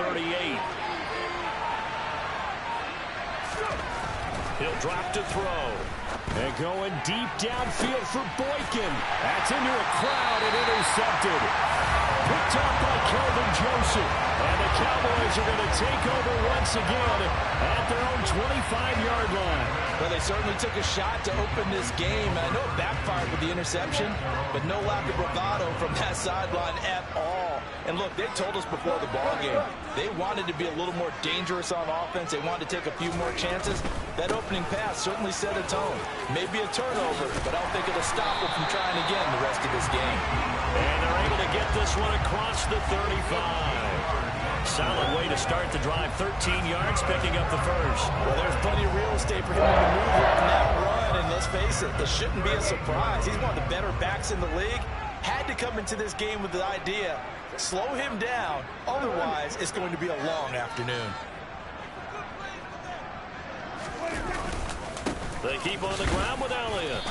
38. He'll drop to throw. And going deep downfield for Boykin. That's into a crowd and intercepted. Picked up by Kelvin Joseph. And the Cowboys are going to take over once again at their own 25-yard line. Well, they certainly took a shot to open this game. I know it backfired with the interception, but no lack of bravado from that sideline at all. And look, they told us before the ballgame they wanted to be a little more dangerous on offense. They wanted to take a few more chances. That opening pass certainly set a tone. Maybe a turnover, but I don't think it'll stop them from trying again the rest of this game. And they're able to get this one across the 35. Solid way to start the drive. 13 yards, picking up the first. Well, there's plenty of real estate for him to maneuver on that run, and let's face it, it shouldn't be a surprise. He's one of the better backs in the league. Had to come into this game with the idea, slow him down, otherwise it's going to be a long afternoon. They keep on the ground with Elliott.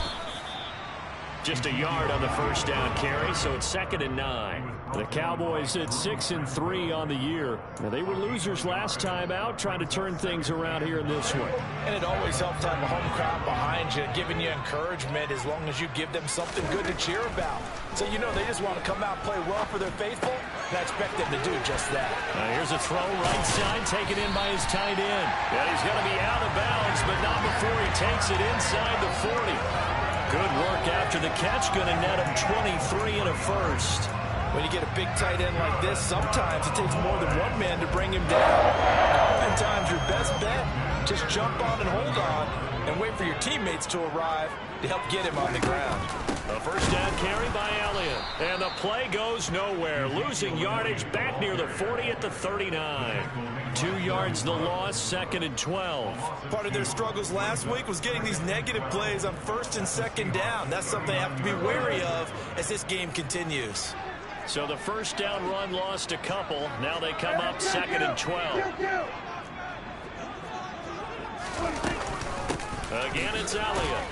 Just a yard on the first down carry, so it's 2nd and 9. The Cowboys at 6-3 on the year. Now, they were losers last time out, trying to turn things around here in this one. And it always helps to have a home crowd behind you, giving you encouragement as long as you give them something good to cheer about. So you know they just want to come out and play well for their faithful, and I expect them to do just that. Here's a throw right side, taken in by his tight end. And he's going to be out of bounds, but not before he takes it inside the 40. Good work after the catch, going to net him 23 and a first. When you get a big tight end like this, sometimes it takes more than one man to bring him down. Oftentimes, your best bet, just jump on and hold on and wait for your teammates to arrive to help get him on the ground. A first down carry by Elliott. And the play goes nowhere. Losing yardage back near the 40 at the 39. 2 yards the loss, 2nd and 12. Part of their struggles last week was getting these negative plays on 1st and 2nd down. That's something they have to be wary of as this game continues. So the first down run lost a couple. Now they come up 2nd and 12. Again, it's Elliott.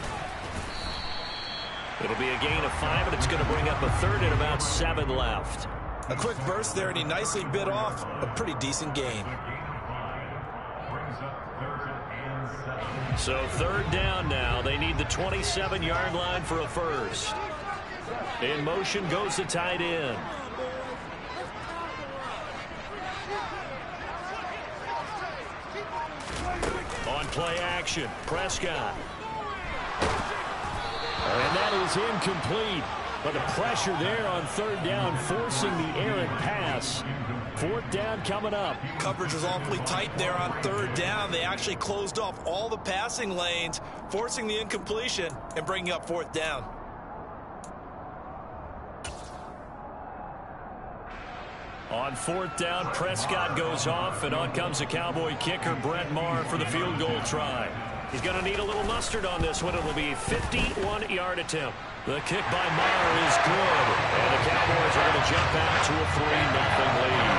It'll be a gain of 5, and it's going to bring up a 3rd and about 7 left. A quick burst there, and he nicely bit off a pretty decent gain. So 3rd down now. They need the 27-yard line for a first. In motion goes the tight end. On play action, Prescott. And that is incomplete. But the pressure there on 3rd down, forcing the errant pass. 4th down coming up. Coverage was awfully tight there on 3rd down. They actually closed off all the passing lanes, forcing the incompletion and bringing up 4th down. On 4th down, Prescott goes off, and on comes the Cowboy kicker, Brett Maher, for the field goal try. He's going to need a little mustard on this one. It'll be a 51-yard attempt. The kick by Maher is good, and the Cowboys are going to jump out to a 3-0 lead.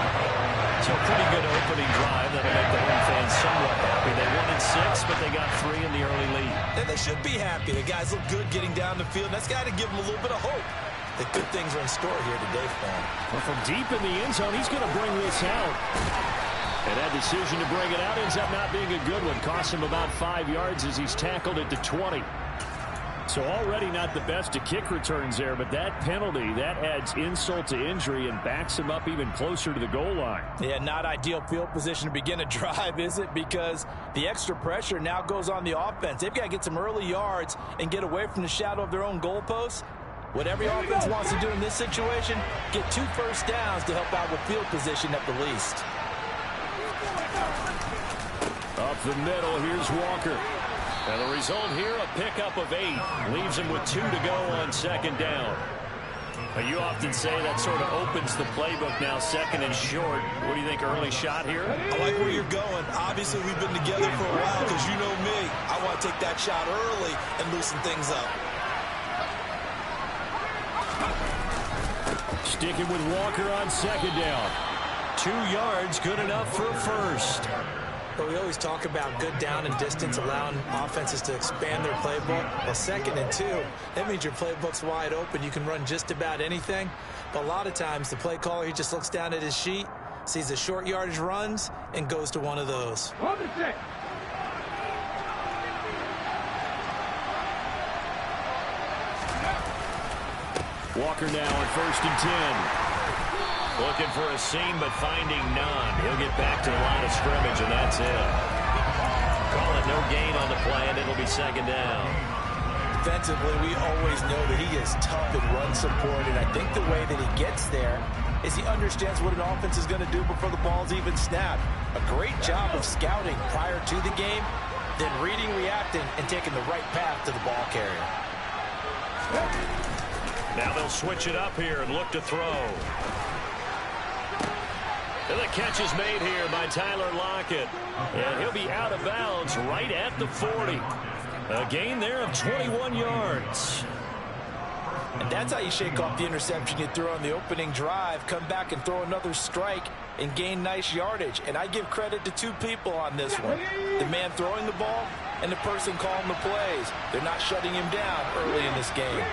So a pretty good opening drive that'll make the home fans somewhat happy. They wanted 6, but they got 3 in the early lead. And they should be happy. The guys look good getting down the field. That's got to give them a little bit of hope that good things are in store here today for him. Well, from deep in the end zone, he's going to bring this out. And that decision to bring it out ends up not being a good one. Costs him about 5 yards as he's tackled at the 20. So already not the best of kick returns there, but that penalty, that adds insult to injury and backs him up even closer to the goal line. Yeah, not ideal field position to begin a drive, is it? Because the extra pressure now goes on the offense. They've got to get some early yards and get away from the shadow of their own goalposts. What every offense wants to do in this situation, get 2 first downs to help out with field position at the least. Up the middle, here's Walker. And the result here, a pickup of 8. Leaves him with 2 to go on 2nd down. You often say that sort of opens the playbook now, 2nd and short. What do you think, early shot here? I like where you're going. Obviously, we've been together for a while because you know me. I want to take that shot early and loosen things up. Sticking with Walker on 2nd down. 2 yards, good enough for a first. But we always talk about good down and distance, allowing offenses to expand their playbook. Well, 2nd and 2, that means your playbook's wide open. You can run just about anything. But a lot of times, the play caller, he just looks down at his sheet, sees the short yardage runs, and goes to one of those. Walker now on 1st and 10. Looking for a seam, but finding none. He'll get back to the line of scrimmage, and that's it. Call it no gain on the play, and it'll be 2nd down. Defensively, we always know that he is tough in run support, and I think the way that he gets there is he understands what an offense is going to do before the ball's even snapped. A great job of scouting prior to the game, then reading, reacting, and taking the right path to the ball carrier. Now they'll switch it up here and look to throw. And the catch is made here by Tyler Lockett. And he'll be out of bounds right at the 40. A gain there of 21 yards. And that's how you shake off the interception you threw on the opening drive, come back and throw another strike and gain nice yardage. And I give credit to two people on this one. The man throwing the ball and the person calling the plays. They're not shutting him down early in this game.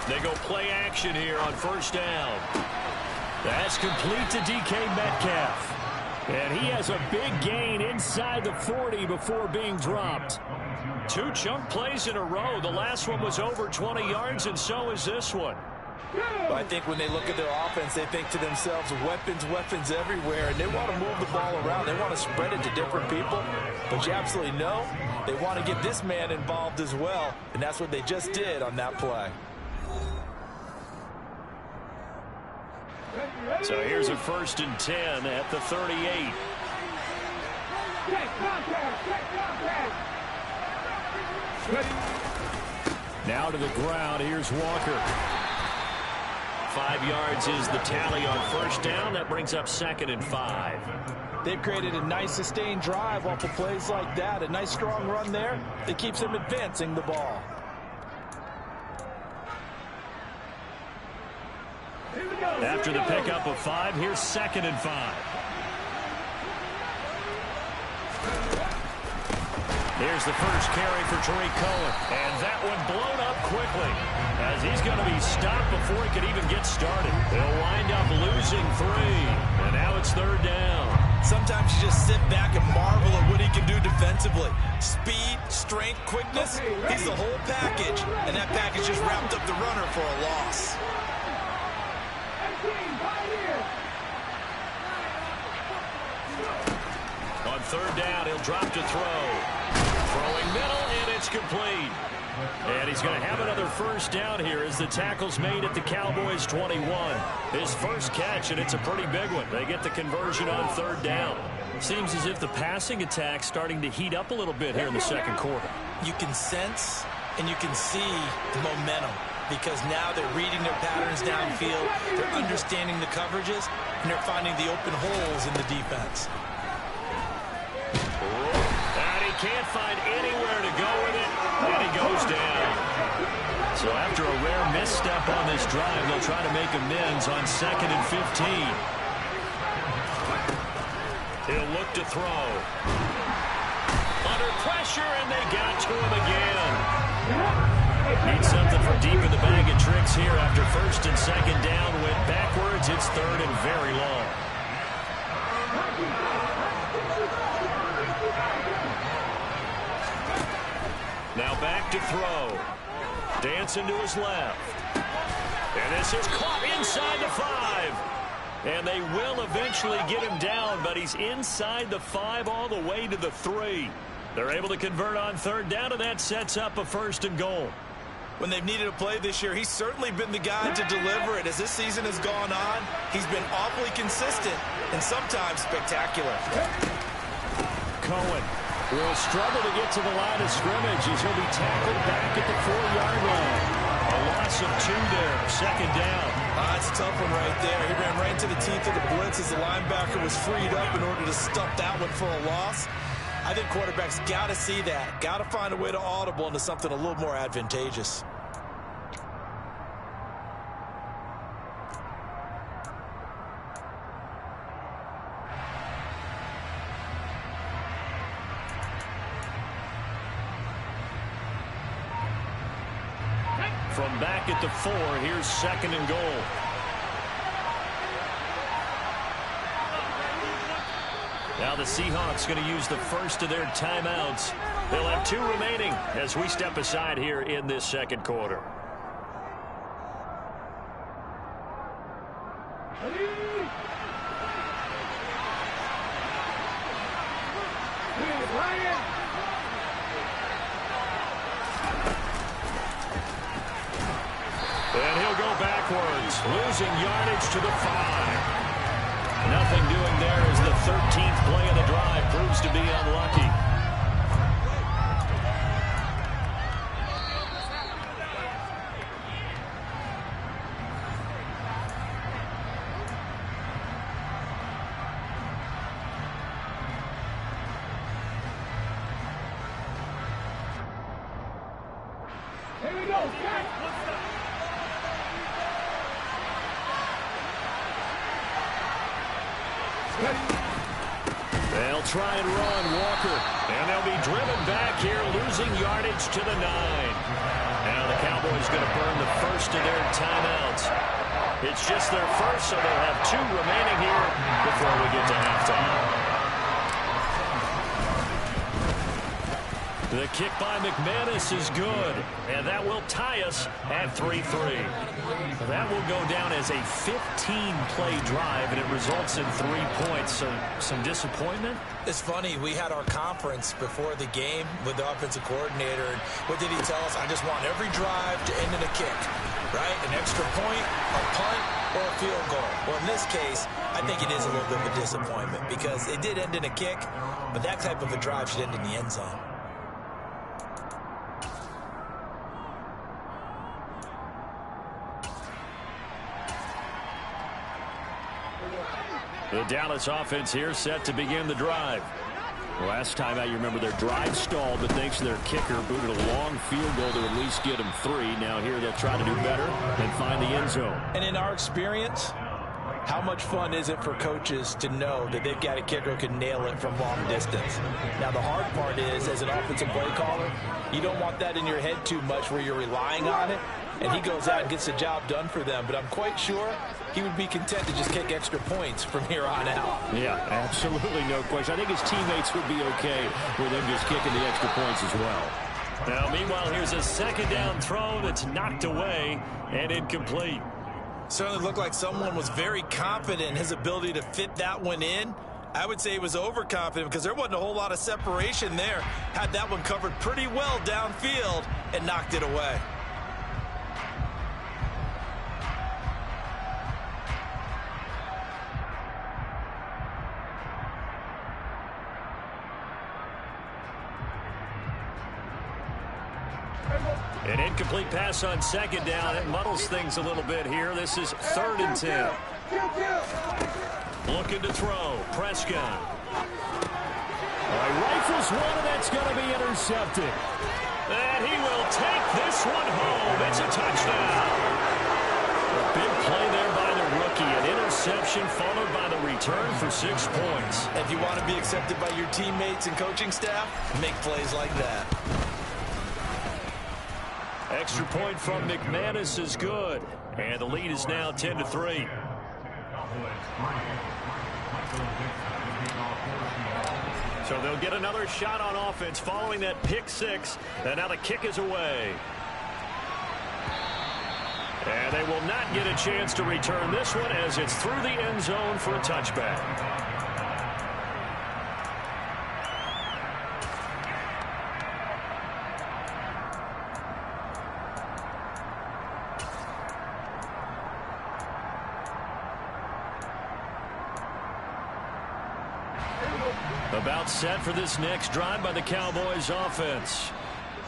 They go play action here on 1st down. That's complete to DK Metcalf. And he has a big gain inside the 40 before being dropped. 2 chunk plays in a row. The last one was over 20 yards, and so is this one. Well, I think when they look at their offense, they think to themselves, weapons everywhere, and they want to move the ball around. They want to spread it to different people. But you absolutely know they want to get this man involved as well, and that's what they just did on that play. So here's a 1st and 10 at the 38. Now to the ground. Here's Walker. 5 yards is the tally on 1st down. That brings up 2nd and 5. They've created a nice sustained drive off of plays like that. A nice strong run there that keeps them advancing the ball. After the pickup of 5, here's 2nd and 5. Here's the first carry for Tariq Cohen. And that one blown up quickly as he's going to be stopped before he could even get started. They'll wind up losing 3. And now it's 3rd down. Sometimes you just sit back and marvel at what he can do defensively. Speed, strength, quickness. He's the whole package. And that package just wrapped up the runner for a loss. On 3rd down, he'll drop to throw. Throwing middle, and it's complete. And he's going to have another 1st down here as the tackle's made at the Cowboys 21. His first catch, and it's a pretty big one. They get the conversion on 3rd down. Seems as if the passing attack's starting to heat up a little bit here in the 2nd quarter. You can sense and you can see the momentum because now they're reading their patterns downfield, they're understanding the coverages, and they're finding the open holes in the defense. Can't find anywhere to go with it, and he goes down. So after a rare misstep on this drive, they'll try to make amends on 2nd and 15. He'll look to throw. Under pressure, and they got to him again. Need something from deep in the bag of tricks here after 1st and 2nd down. Went backwards. It's 3rd and very long. Now back to throw. Dancing to his left. And this is caught inside the 5. And they will eventually get him down, but he's inside the 5 all the way to the 3. They're able to convert on 3rd down, and that sets up a 1st and goal. When they've needed a play this year, he's certainly been the guy to deliver it. As this season has gone on, he's been awfully consistent and sometimes spectacular. Cohen will struggle to get to the line of scrimmage as he'll be tackled back at the 4-yard line. A loss of 2 there, 2nd down. That's a tough one right there. He ran right into the teeth of the blitz as the linebacker was freed up in order to stuff that one for a loss. I think quarterbacks got to see that. Got to find a way to audible into something a little more advantageous. From them back at the 4. Here's 2nd and goal. Now the Seahawks going to use the first of their timeouts. They'll have 2 remaining as we step aside here in this 2nd quarter. And he'll go backwards, losing yardage to the 5. Nothing doing there as the 13th play of the drive proves to be unlucky. Here we go. They'll try and run Walker, and they'll be driven back here, losing yardage to the 9. Now the Cowboys going to burn the first of their timeouts. It's just their first, so they'll have 2 remaining here before we get to halftime. The kick by McManus is good, and that will tie us at 3-3. That will go down as a 15-play drive, and it results in 3 points. So some disappointment? It's funny, we had our conference before the game with the offensive coordinator, and what did he tell us? I just want every drive to end in a kick, right? An extra point, a punt, or a field goal. Well, in this case, I think it is a little bit of a disappointment because it did end in a kick, but that type of a drive should end in the end zone. The Dallas offense here set to begin the drive. Last time out, you remember their drive stalled, but thanks to their kicker, booted a long field goal to at least get them 3. Now here they'll try to do better and find the end zone. And in our experience, how much fun is it for coaches to know that they've got a kicker who can nail it from long distance? Now, the hard part is, as an offensive play caller, you don't want that in your head too much where you're relying on it, and he goes out and gets the job done for them. But I'm quite sure he would be content to just kick extra points from here on out. Yeah, absolutely no question. I think his teammates would be okay with him just kicking the extra points as well. Now, meanwhile, here's a 2nd down throw that's knocked away and incomplete. Certainly looked like someone was very confident in his ability to fit that one in. I would say he was overconfident because there wasn't a whole lot of separation there. Had that one covered pretty well downfield and knocked it away. An incomplete pass on 2nd down. It muddles things a little bit here. This is 3rd and 10. Looking to throw. Prescott. Rifles one, and that's going to be intercepted. And he will take this one home. It's a touchdown. A big play there by the rookie. An interception followed by the return for 6 points. If you want to be accepted by your teammates and coaching staff, make plays like that. Extra point from McManus is good. And the lead is now 10-3. So they'll get another shot on offense following that pick 6. And now the kick is away. And they will not get a chance to return this one as it's through the end zone for a touchback. About set for this next drive by the Cowboys offense.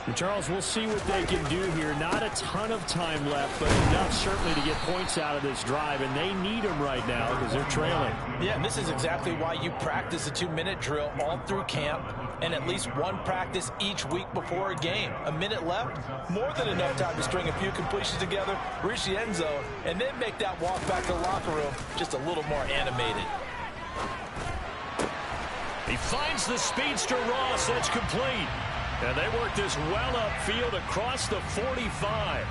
And Charles, we'll see what they can do here. Not a ton of time left, but enough certainly to get points out of this drive, and they need them right now because they're trailing. Yeah, and this is exactly why you practice a 2-minute drill all through camp and at least one practice each week before a game. A minute left, more than enough time to string a few completions together, reach the end zone, and then make that walk back to the locker room just a little more animated. He finds the speedster Ross. That's complete. And they work this well upfield across the 45.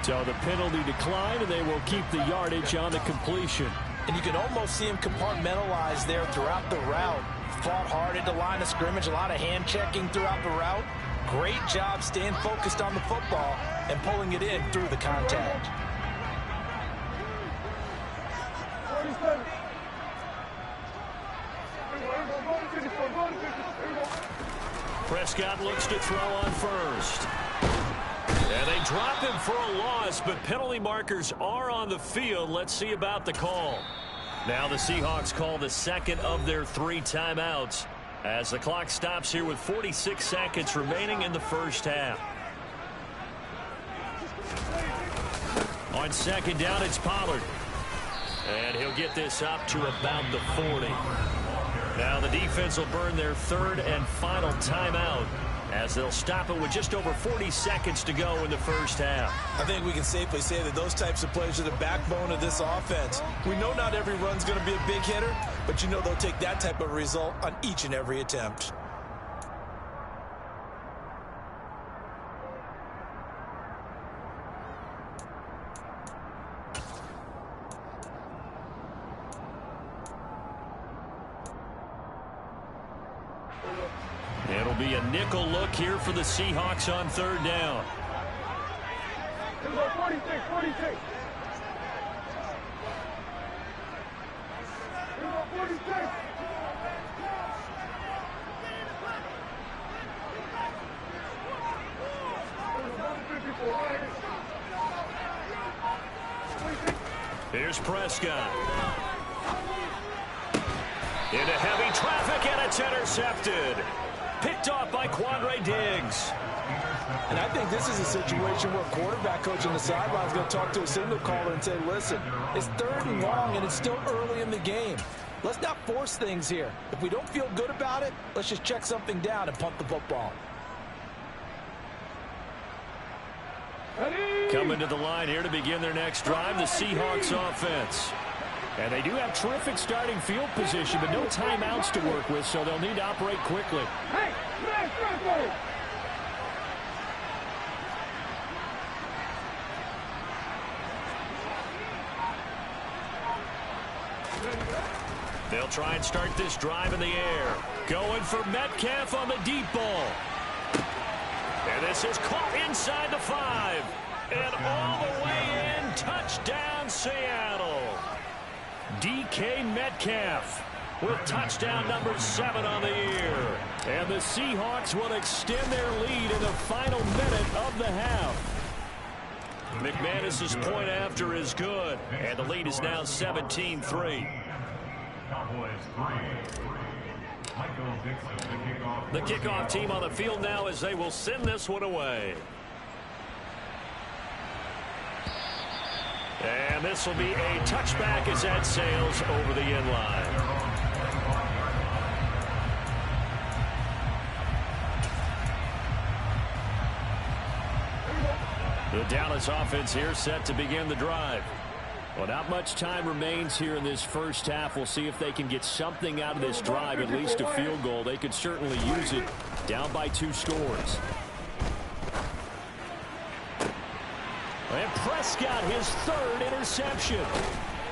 So the penalty declined, and they will keep the yardage on the completion. And you can almost see him compartmentalize there throughout the route. Fought hard into line of scrimmage, a lot of hand checking throughout the route. Great job staying focused on the football and pulling it in through the contact. Prescott looks to throw on first. And they drop him for a loss, but penalty markers are on the field. Let's see about the call. Now the Seahawks call the second of their 3 timeouts as the clock stops here with 46 seconds remaining in the first half. On second down, it's Pollard. And he'll get this up to about the 40. Now the defense will burn their 3rd and final timeout as they'll stop it with just over 40 seconds to go in the first half. I think we can safely say that those types of plays are the backbone of this offense. We know not every run's going to be a big hitter, but you know they'll take that type of result on each and every attempt. It'll be a nickel look here for the Seahawks on 3rd down. 46. Here's Prescott. Into heavy traffic, and it's intercepted. Picked off by Quandre Diggs. And I think this is a situation where quarterback coach on the sideline is going to talk to a signal caller and say, listen, it's 3rd and long and it's still early in the game. Let's not force things here. If we don't feel good about it, let's just check something down and punt the football. Coming to the line here to begin their next drive, the Seahawks offense. And they do have terrific starting field position, but no timeouts to work with, so they'll need to operate quickly. They'll try and start this drive in the air. Going for Metcalf on the deep ball. And this is caught inside the 5. And all the way in, touchdown Seattle. DK Metcalf with touchdown number 7 on the year. And the Seahawks will extend their lead in the final minute of the half. McManus's point after is good. And the lead is now 17-3. The kickoff team on the field now as they will send this one away. And this will be a touchback as that sails over the end line. The Dallas offense here set to begin the drive. Well, not much time remains here in this first half. We'll see if they can get something out of this drive, at least a field goal. They could certainly use it down by 2 scores. And Prescott, his 3rd interception.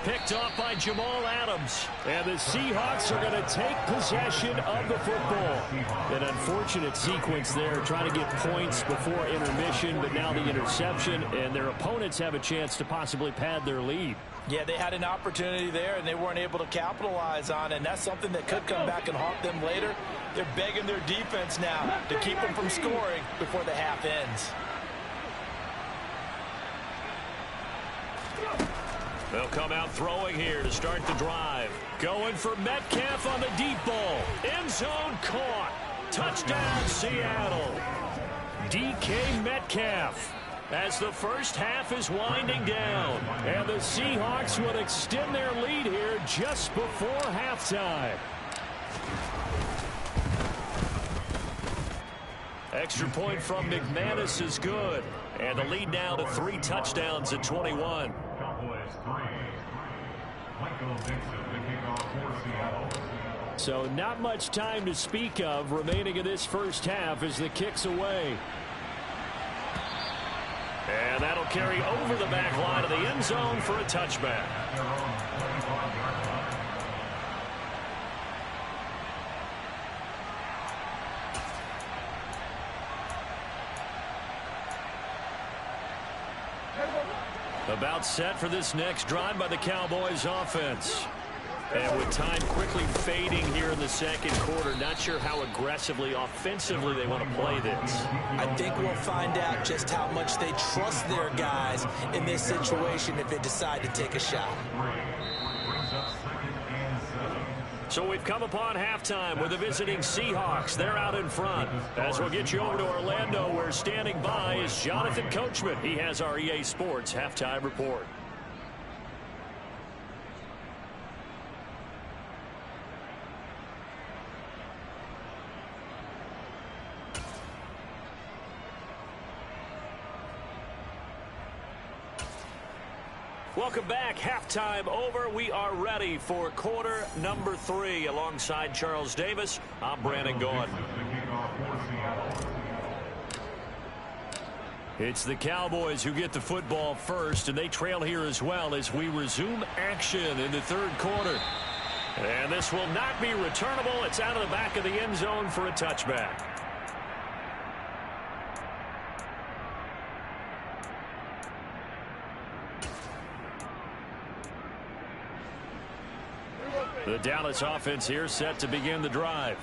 Picked off by Jamal Adams. And the Seahawks are going to take possession of the football. An unfortunate sequence there, trying to get points before intermission, but now the interception, and their opponents have a chance to possibly pad their lead. Yeah, they had an opportunity there, and they weren't able to capitalize on it, and that's something that could come back and haunt them later. They're begging their defense now to keep them from scoring before the half ends. They'll come out throwing here to start the drive. Going for Metcalf on the deep ball. End zone caught. Touchdown, Seattle. DK Metcalf as the first half is winding down. And the Seahawks will extend their lead here just before halftime. Extra point from McManus is good. And the lead now to 3 touchdowns at 21. So not much time to speak of remaining in this first half as the kick's away. And that'll carry over the back line of the end zone for a touchback. About set for this next drive by the Cowboys offense. And with time quickly fading here in the second quarter, not sure how aggressively, offensively they want to play this. I think we'll find out just how much they trust their guys in this situation if they decide to take a shot. So we've come upon halftime with the visiting Seahawks. They're out in front. As we'll get you over to Orlando, where standing by is Jonathan Coachman. He has our EA Sports halftime report. Welcome back. Halftime over. We are ready for quarter number 3. Alongside Charles Davis, I'm Brandon Gaudin. It's the Cowboys who get the football first, and they trail here as well as we resume action in the third quarter. And this will not be returnable. It's out of the back of the end zone for a touchback. The Dallas offense here set to begin the drive.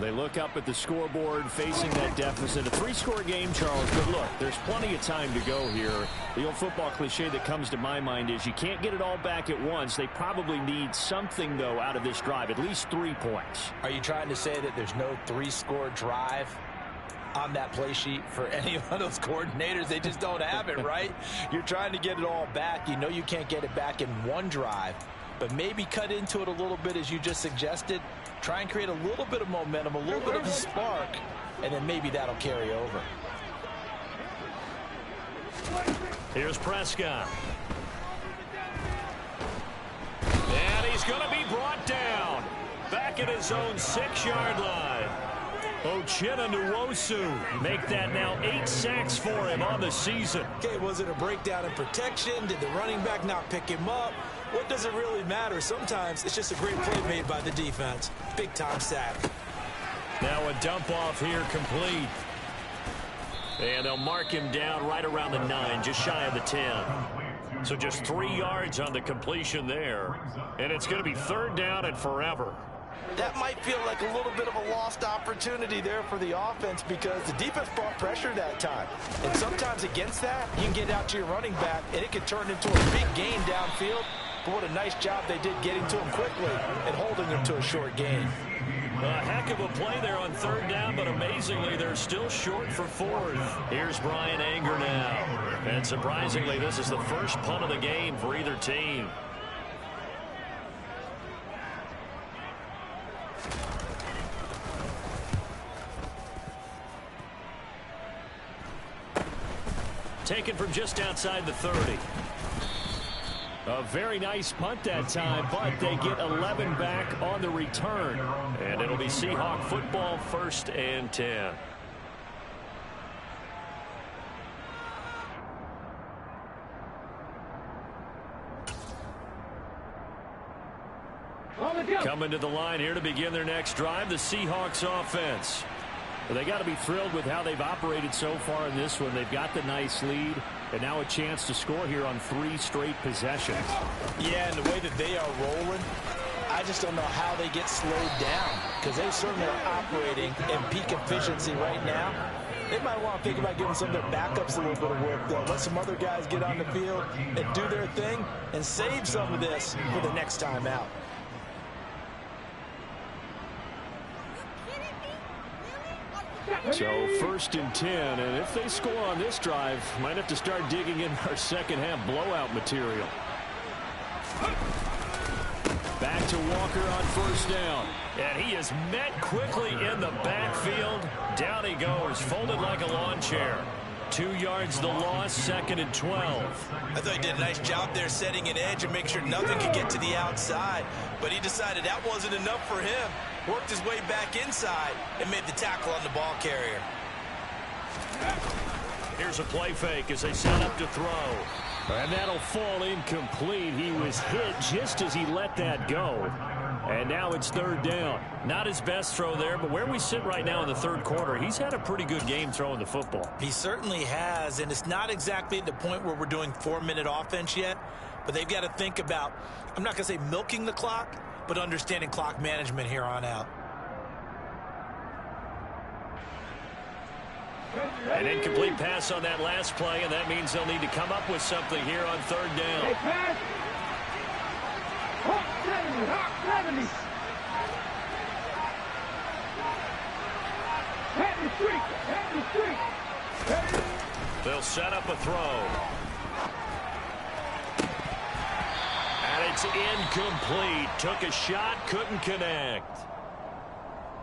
They look up at the scoreboard facing that deficit. A 3-score game, Charles, but look, there's plenty of time to go here. The old football cliche that comes to my mind is you can't get it all back at once. They probably need something, though, out of this drive, at least 3 points. Are you trying to say that there's no 3-score drive on that play sheet for any of those coordinators? They just don't have it, right? You're trying to get it all back. You know you can't get it back in one drive. But maybe cut into it a little bit, as you just suggested. Try and create a little bit of momentum, a little bit of a spark, and then maybe that'll carry over. Here's Prescott. And he's going to be brought down. Back at his own 6-yard line. Mjmj23 make that now 8 sacks for him on the season. Okay, was it a breakdown in protection? Did the running back not pick him up? What does it really matter? Sometimes it's just a great play made by the defense. Big-time sack. Now a dump off here complete. And they'll mark him down right around the 9, just shy of the 10. So just 3 yards on the completion there. And it's going to be 3rd down and forever. That might feel like a little bit of a lost opportunity there for the offense, because the defense brought pressure that time. And sometimes against that, you can get out to your running back, and it can turn into a big gain downfield. But what a nice job they did getting to him quickly and holding him to a short gain. A heck of a play there on 3rd down, but amazingly, they're still short for 4th. Here's Brian Anger now. And surprisingly, this is the first punt of the game for either team. Taken from just outside the 30. A very nice punt that time, but they get 11 back on the return. And it'll be Seahawk football, 1st and 10. Coming to the line here to begin their next drive, the Seahawks offense. Well, they got to be thrilled with how they've operated so far in this one. They've got the nice lead, and now a chance to score here on 3 straight possessions. Yeah, and the way that they are rolling, I just don't know how they get slowed down, because they certainly are operating in peak efficiency right now. They might want to think about giving some of their backups a little bit of work, though. Let some other guys get on the field and do their thing and save some of this for the next time out. So 1st and 10, and if they score on this drive, might have to start digging in our second half blowout material. Back to Walker on 1st down. And he is met quickly in the backfield. Down he goes, folded like a lawn chair. 2 yards the loss, 2nd and 12. I thought he did a nice job there setting an edge and make sure nothing could get to the outside. But he decided that wasn't enough for him. Worked his way back inside and made the tackle on the ball carrier. Here's a play fake as they set up to throw. And that'll fall incomplete. He was hit just as he let that go. And now it's third down. Not his best throw there, but where we sit right now in the third quarter, he's had a pretty good game throwing the football. He certainly has, and it's not exactly at the point where we're doing 4-minute offense yet, but they've got to think about, I'm not going to say milking the clock, but understanding clock management here on out. An incomplete pass on that last play, and that means they'll need to come up with something here on third down. They'll set up a throw. And it's incomplete. Took a shot, couldn't connect.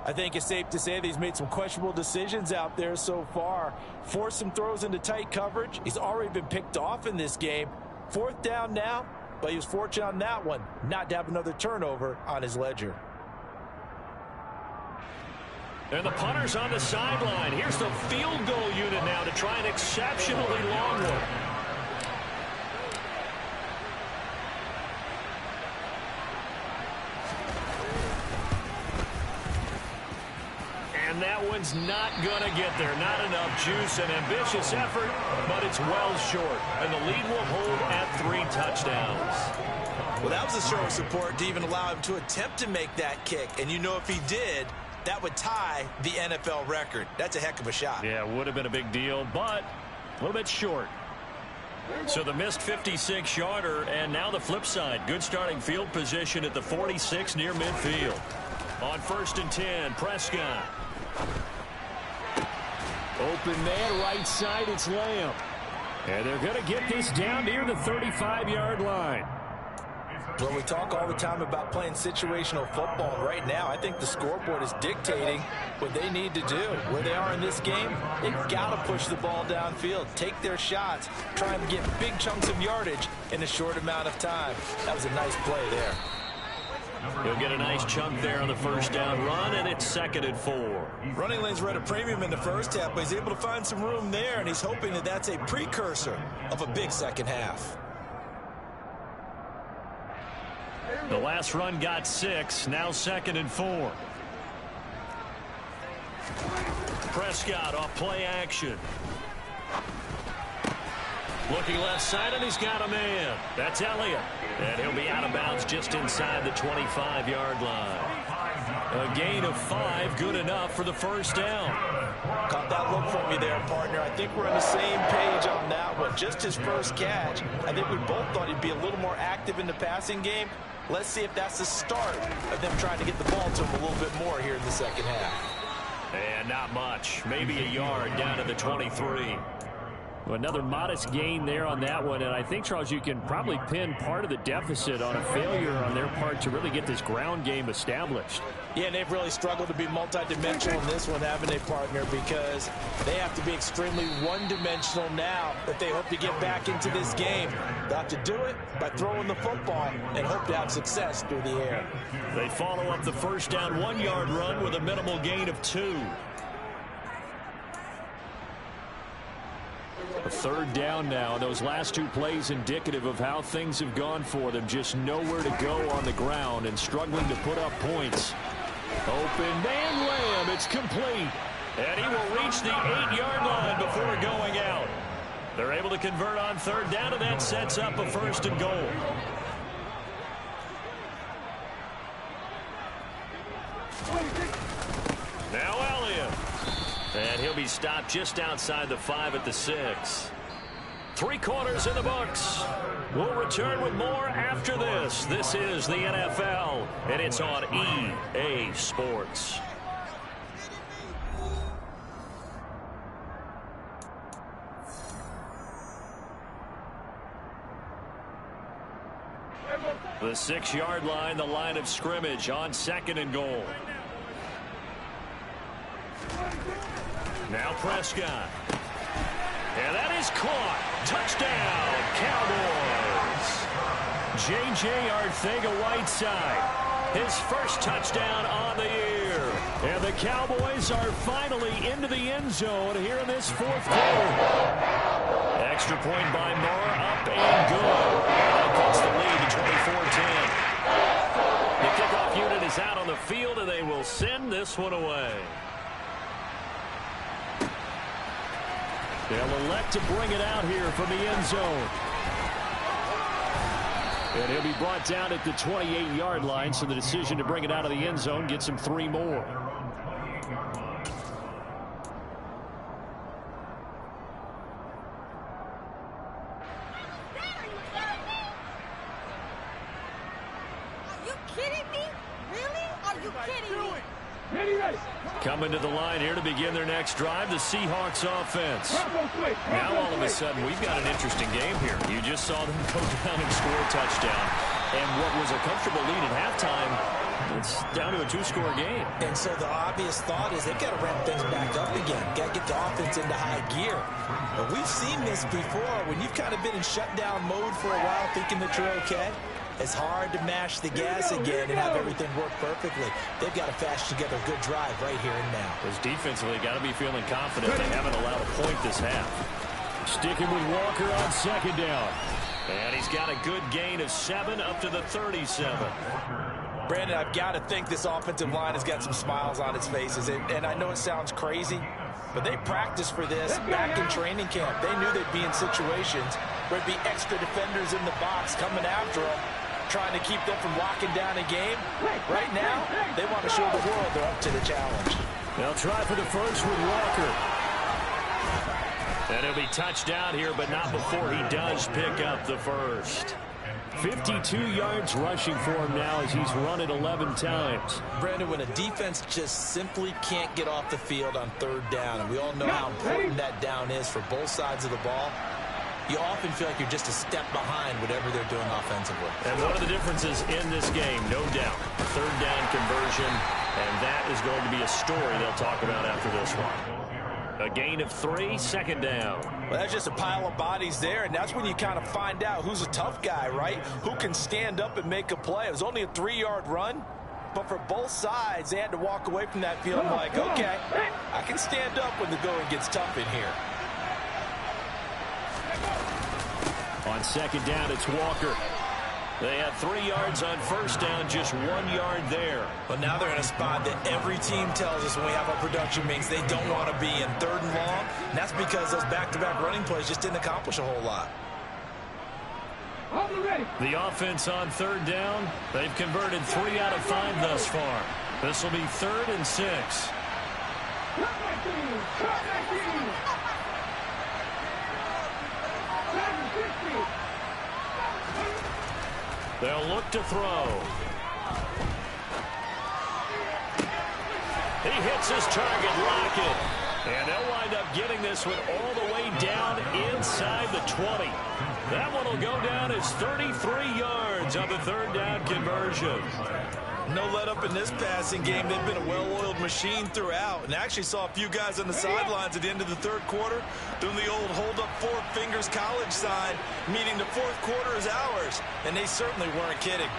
I think it's safe to say that he's made some questionable decisions out there so far. Forced some throws into tight coverage. He's already been picked off in this game. Fourth down now, but he was fortunate on that one not to have another turnover on his ledger. And the punter's on the sideline. Here's the field goal unit now to try an exceptionally long one. And that one's not going to get there. Not enough juice. An ambitious effort, but it's well short. And the lead will hold at 3 touchdowns. Well, that was a show of support to even allow him to attempt to make that kick. And you know if he did, that would tie the NFL record. That's a heck of a shot. Yeah, it would have been a big deal, but a little bit short. So the missed 56-yarder, and now the flip side. Good starting field position at the 46 near midfield. On 1st and 10, Prescott. Open man, right side, it's Lamb. And they're going to get this down near the 35-yard line. Well, we talk all the time about playing situational football. Right now, I think the scoreboard is dictating what they need to do. Where they are in this game, they've got to push the ball downfield, take their shots, try and get big chunks of yardage in a short amount of time. That was a nice play there. He'll get a nice chunk there on the first down run, and it's 2nd and 4. Running lanes were at a premium in the first half, but he's able to find some room there, and he's hoping that that's a precursor of a big second half. The last run got 6, now 2nd and 4. Prescott off play action. Looking left side, and he's got a man. That's Elliott. And he'll be out of bounds just inside the 25-yard line. A gain of 5, good enough for the first down. Caught that look from you there, partner. I think we're on the same page on that one. Just his first catch. I think we both thought he'd be a little more active in the passing game. Let's see if that's the start of them trying to get the ball to him a little bit more here in the second half. And not much. Maybe a yard down to the 23. Well, another modest gain there on that one, and I think, Charles, you can probably pin part of the deficit on a failure on their part to really get this ground game established. Yeah, and they've really struggled to be multidimensional in this one, haven't they, partner? Because they have to be extremely one-dimensional now if they hope to get back into this game. They'll have to do it by throwing the football and hope to have success through the air. They follow up the first down 1-yard run with a minimal gain of 2. A third down now. Those last 2 plays indicative of how things have gone for them. Just nowhere to go on the ground and struggling to put up points. Open man, Lamb. It's complete. And he will reach the 8-yard line before going out. They're able to convert on third down, and that sets up a 1st and goal. Now Elliott. And he'll be stopped just outside the 5 at the 6. 3 quarters in the books. We'll return with more after this. This is the NFL, and it's on EA Sports. The 6-yard line, the line of scrimmage on 2nd and goal. Now Prescott. And that is caught. Touchdown, Cowboys. J.J. Arcega-Whiteside. His first touchdown on the year. And the Cowboys are finally into the end zone here in this fourth quarter. Extra point by Moore, up and good. That puts the lead to 24-10. The kickoff unit is out on the field, and they will send this one away. They'll elect to bring it out here from the end zone. And he'll be brought down at the 28-yard line, so the decision to bring it out of the end zone gets him 3 more. Coming to the line here to begin their next drive, the Seahawks offense. Now all of a sudden we've got an interesting game here. You just saw them go down and score a touchdown. And what was a comfortable lead at halftime, it's down to a 2-score game. And so the obvious thought is they've got to ramp things back up again. Got to get the offense into high gear. But we've seen this before when you've kind of been in shutdown mode for a while thinking that you're okay. It's hard to mash the gas again and have everything work perfectly. They've got to fash together a good drive right here and now. Because defensively, got to be feeling confident. They haven't allowed a point this half. Sticking with Walker on second down. And he's got a good gain of 7 up to the 37. Brandon, I've got to think this offensive line has got some smiles on its faces. And I know it sounds crazy, but they practiced for this back in training camp. They knew they'd be in situations where there'd be extra defenders in the box coming after them, trying to keep them from locking down a game. Right now, they want to show the world they're up to the challenge. They'll try for the first with Walker. And he'll be touched down here, but not before he does pick up the first. 52 yards rushing for him now as he's run it 11 times. Brandon, when a defense just simply can't get off the field on third down, and we all know how important that down is for both sides of the ball, you often feel like you're just a step behind whatever they're doing offensively. And one of the differences in this game, no doubt, third down conversion, and that is going to be a story they'll talk about after this one. A gain of 3, second down. Well, that's just a pile of bodies there, and that's when you kind of find out who's a tough guy, right? Who can stand up and make a play. It was only a 3-yard run, but for both sides, they had to walk away from that field like, okay, I can stand up when the going gets tough in here. On second down, it's Walker. They had 3 yards on first down, just 1 yard there. But now they're in a spot that every team tells us when we have our production meetings they don't want to be in, third and long. And that's because those back-to-back running plays just didn't accomplish a whole lot. The offense on third down, they've converted 3 out of 5 thus far. This will be 3rd and 6. They'll look to throw. He hits his target, Lockett. And they'll wind up getting this one all the way down inside the 20. That one will go down as 33 yards on the third down conversion. No let up in this passing game. They've been a well-oiled machine throughout. And actually saw a few guys on the sidelines at the end of the third quarter doing the old hold up 4 fingers college sign, meaning the fourth quarter is ours. And they certainly weren't kidding.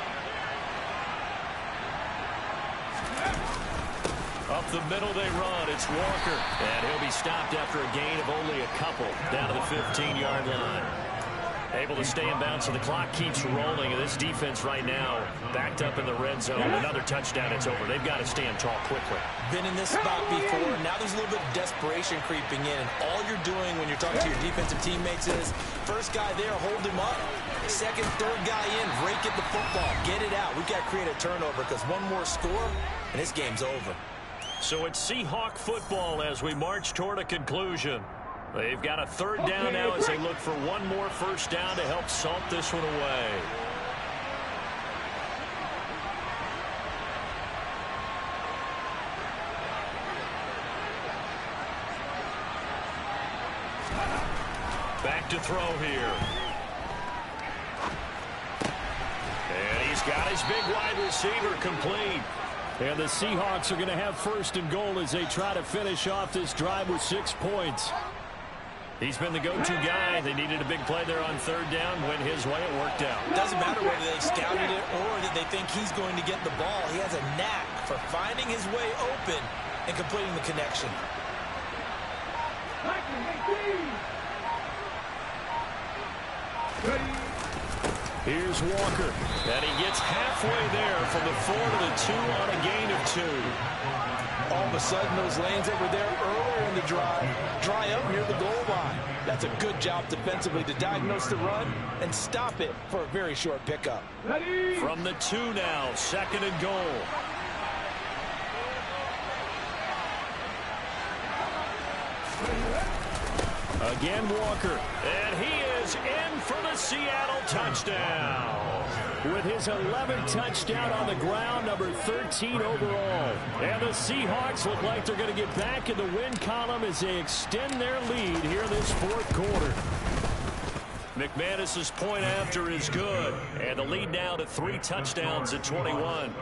Up the middle they run. It's Walker. And he'll be stopped after a gain of only a couple down to the 15-yard line. Able to stay in bounds, so the clock keeps rolling. And this defense right now backed up in the red zone. Another touchdown, it's over. They've got to stand tall quickly. Been in this spot before. Now there's a little bit of desperation creeping in. And all you're doing when you're talking to your defensive teammates is first guy there, hold him up. Second, third guy in, rake at the football. Get it out. We've got to create a turnover because one more score, and this game's over. So it's Seahawk football as we march toward a conclusion. They've got a third down now as they look for one more first down to help salt this one away. Back to throw here. And he's got his big wide receiver complete. And the Seahawks are going to have first and goal as they try to finish off this drive with 6 points. He's been the go-to guy. They needed a big play there on third down. Went his way. It worked out. Doesn't matter whether they scouted it or that they think he's going to get the ball. He has a knack for finding his way open and completing the connection. Here's Walker, and he gets halfway there from the 4 to the 2 on a gain of 2. All of a sudden, those lanes that were there earlier in the drive dry up near the goal line. That's a good job defensively to diagnose the run and stop it for a very short pickup. From the 2 now, 2nd and goal. Again, Walker, and he is in for the Seattle touchdown. With his 11th touchdown on the ground, number 13 overall. And the Seahawks look like they're going to get back in the win column as they extend their lead here in this 4th quarter. McManus's point after is good, and the lead now to 3 touchdowns at 21.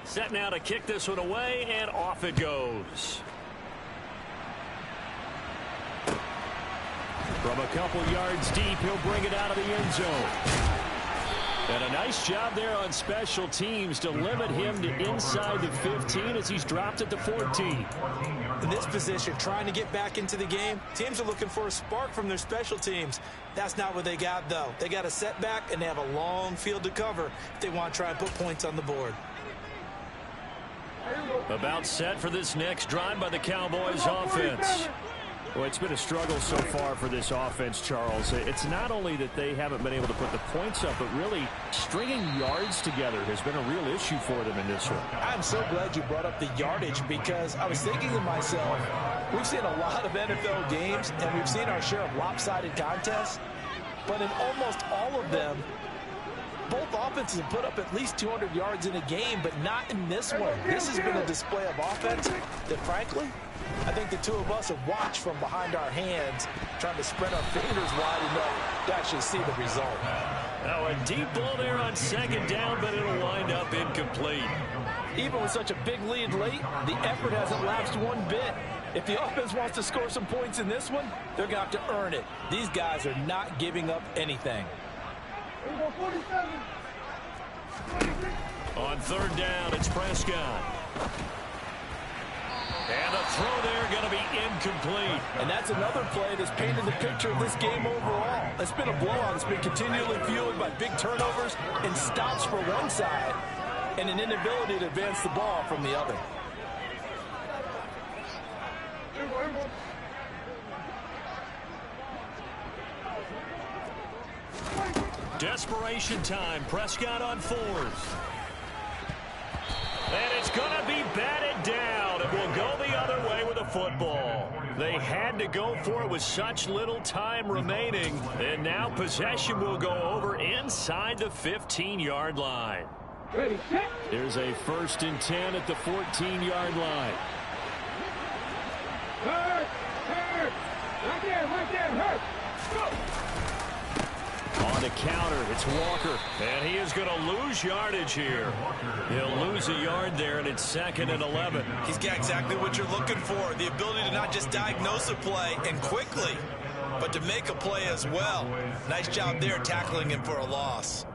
Set now to kick this one away, and off it goes. From a couple yards deep, he'll bring it out of the end zone. And a nice job there on special teams to limit him to inside the 15 as he's dropped at the 14. In this position, trying to get back into the game, teams are looking for a spark from their special teams. That's not what they got, though. They got a setback, and they have a long field to cover if they want to try and put points on the board. About set for this next drive by the Cowboys offense. Well, it's been a struggle so far for this offense, Charles. It's not only that they haven't been able to put the points up, but really stringing yards together has been a real issue for them in this one. I'm so glad you brought up the yardage because I was thinking to myself, we've seen a lot of NFL games and we've seen our share of lopsided contests, but in almost all of them, both offenses have put up at least 200 yards in a game, but not in this one. This has been a display of offense that, frankly, I think the two of us have watched from behind our hands, trying to spread our fingers wide enough to actually see the result. Now a deep ball there on 2nd down, but it'll wind up incomplete. Even with such a big lead late, the effort hasn't lapsed one bit. If the offense wants to score some points in this one, they're going to have to earn it. These guys are not giving up anything. On 3rd down, it's Prescott. And the throw there going to be incomplete. And that's another play that's painted the picture of this game overall. It's been a blowout. It's been continually fueled by big turnovers and stops for one side and an inability to advance the ball from the other. Desperation time. Prescott on 4th. And it's going to be batted down. It will go the other way with the football. They had to go for it with such little time remaining. And now possession will go over inside the 15-yard line. There's a 1st and 10 at the 14-yard line. Hurt! Right there! Go! On the counter, it's Walker. And he is going to lose yardage here. He'll lose a yard there, and it's 2nd and 11. He's got exactly what you're looking for, the ability to not just diagnose a play and quickly, but to make a play as well. Nice job there tackling him for a loss.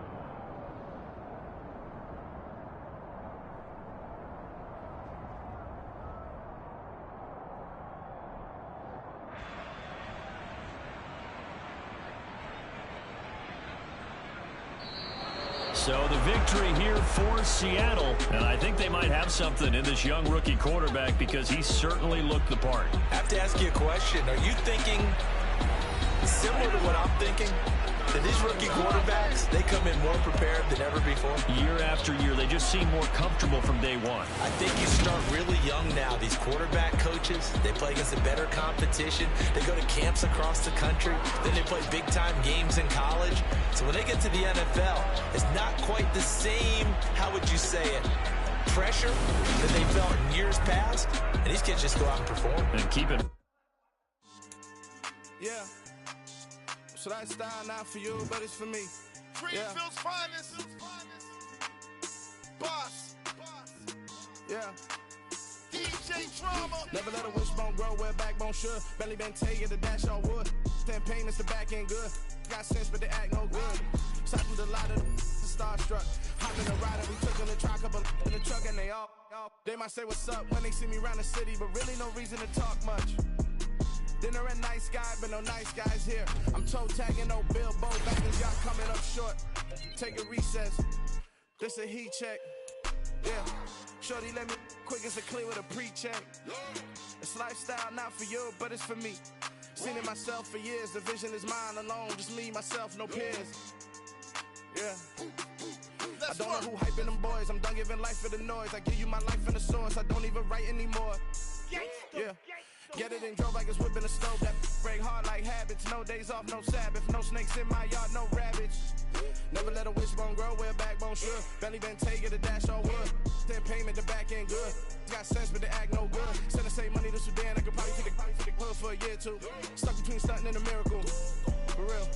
So the victory here for Seattle, and I think they might have something in this young rookie quarterback because he certainly looked the part. I have to ask you a question. Are you thinking similar to what I'm thinking? That these rookie quarterbacks, they come in more prepared than ever before? Year after year, they just seem more comfortable from day one. I think you start really young now. These quarterback coaches, they play against a better competition. They go to camps across the country. Then they play big-time games in college. So when they get to the NFL, it's not quite the same, how would you say it, pressure that they felt in years past. And these kids just go out and perform. And keep it. Yeah. So that style not for you, but it's for me. Greenfield's finest. Boss. Yeah. DJ Drama. Never let a wishbone grow where backbone should. Belly been tell you the dash on wood. Campaign is the back end good. Got sense, but they act no good. Cycled a lot of the starstruck. Hop in the rider, we took a little try, couple in the truck, and they might say what's up when they see me around the city, but really no reason to talk much. Dinner and nice guy, but no nice guys here. I'm toe tagging, no Bilbo Baggins, y'all coming up short. Take a recess, this a heat check. Yeah, shorty let me quick as a clear with a pre-check. It's lifestyle, not for you, but it's for me. Seen it myself for years, the vision is mine alone. Just me, myself, no peers. Yeah. I don't know who hyping them boys. I'm done giving life for the noise. I give you my life in the source. I don't even write anymore. Yeah. Get it and drove like it's whipping a stove. That break hard like habits. No days off, no Sabbath. No snakes in my yard, no rabbits. Never let a wishbone grow where a backbone should. Belly been taking the dash all wood. Then payment, the back end good. Got sense, but they act no good. Send the same money to Sudan. I could probably take the hood for a year or two. Stuck between stunting and a miracle. For real.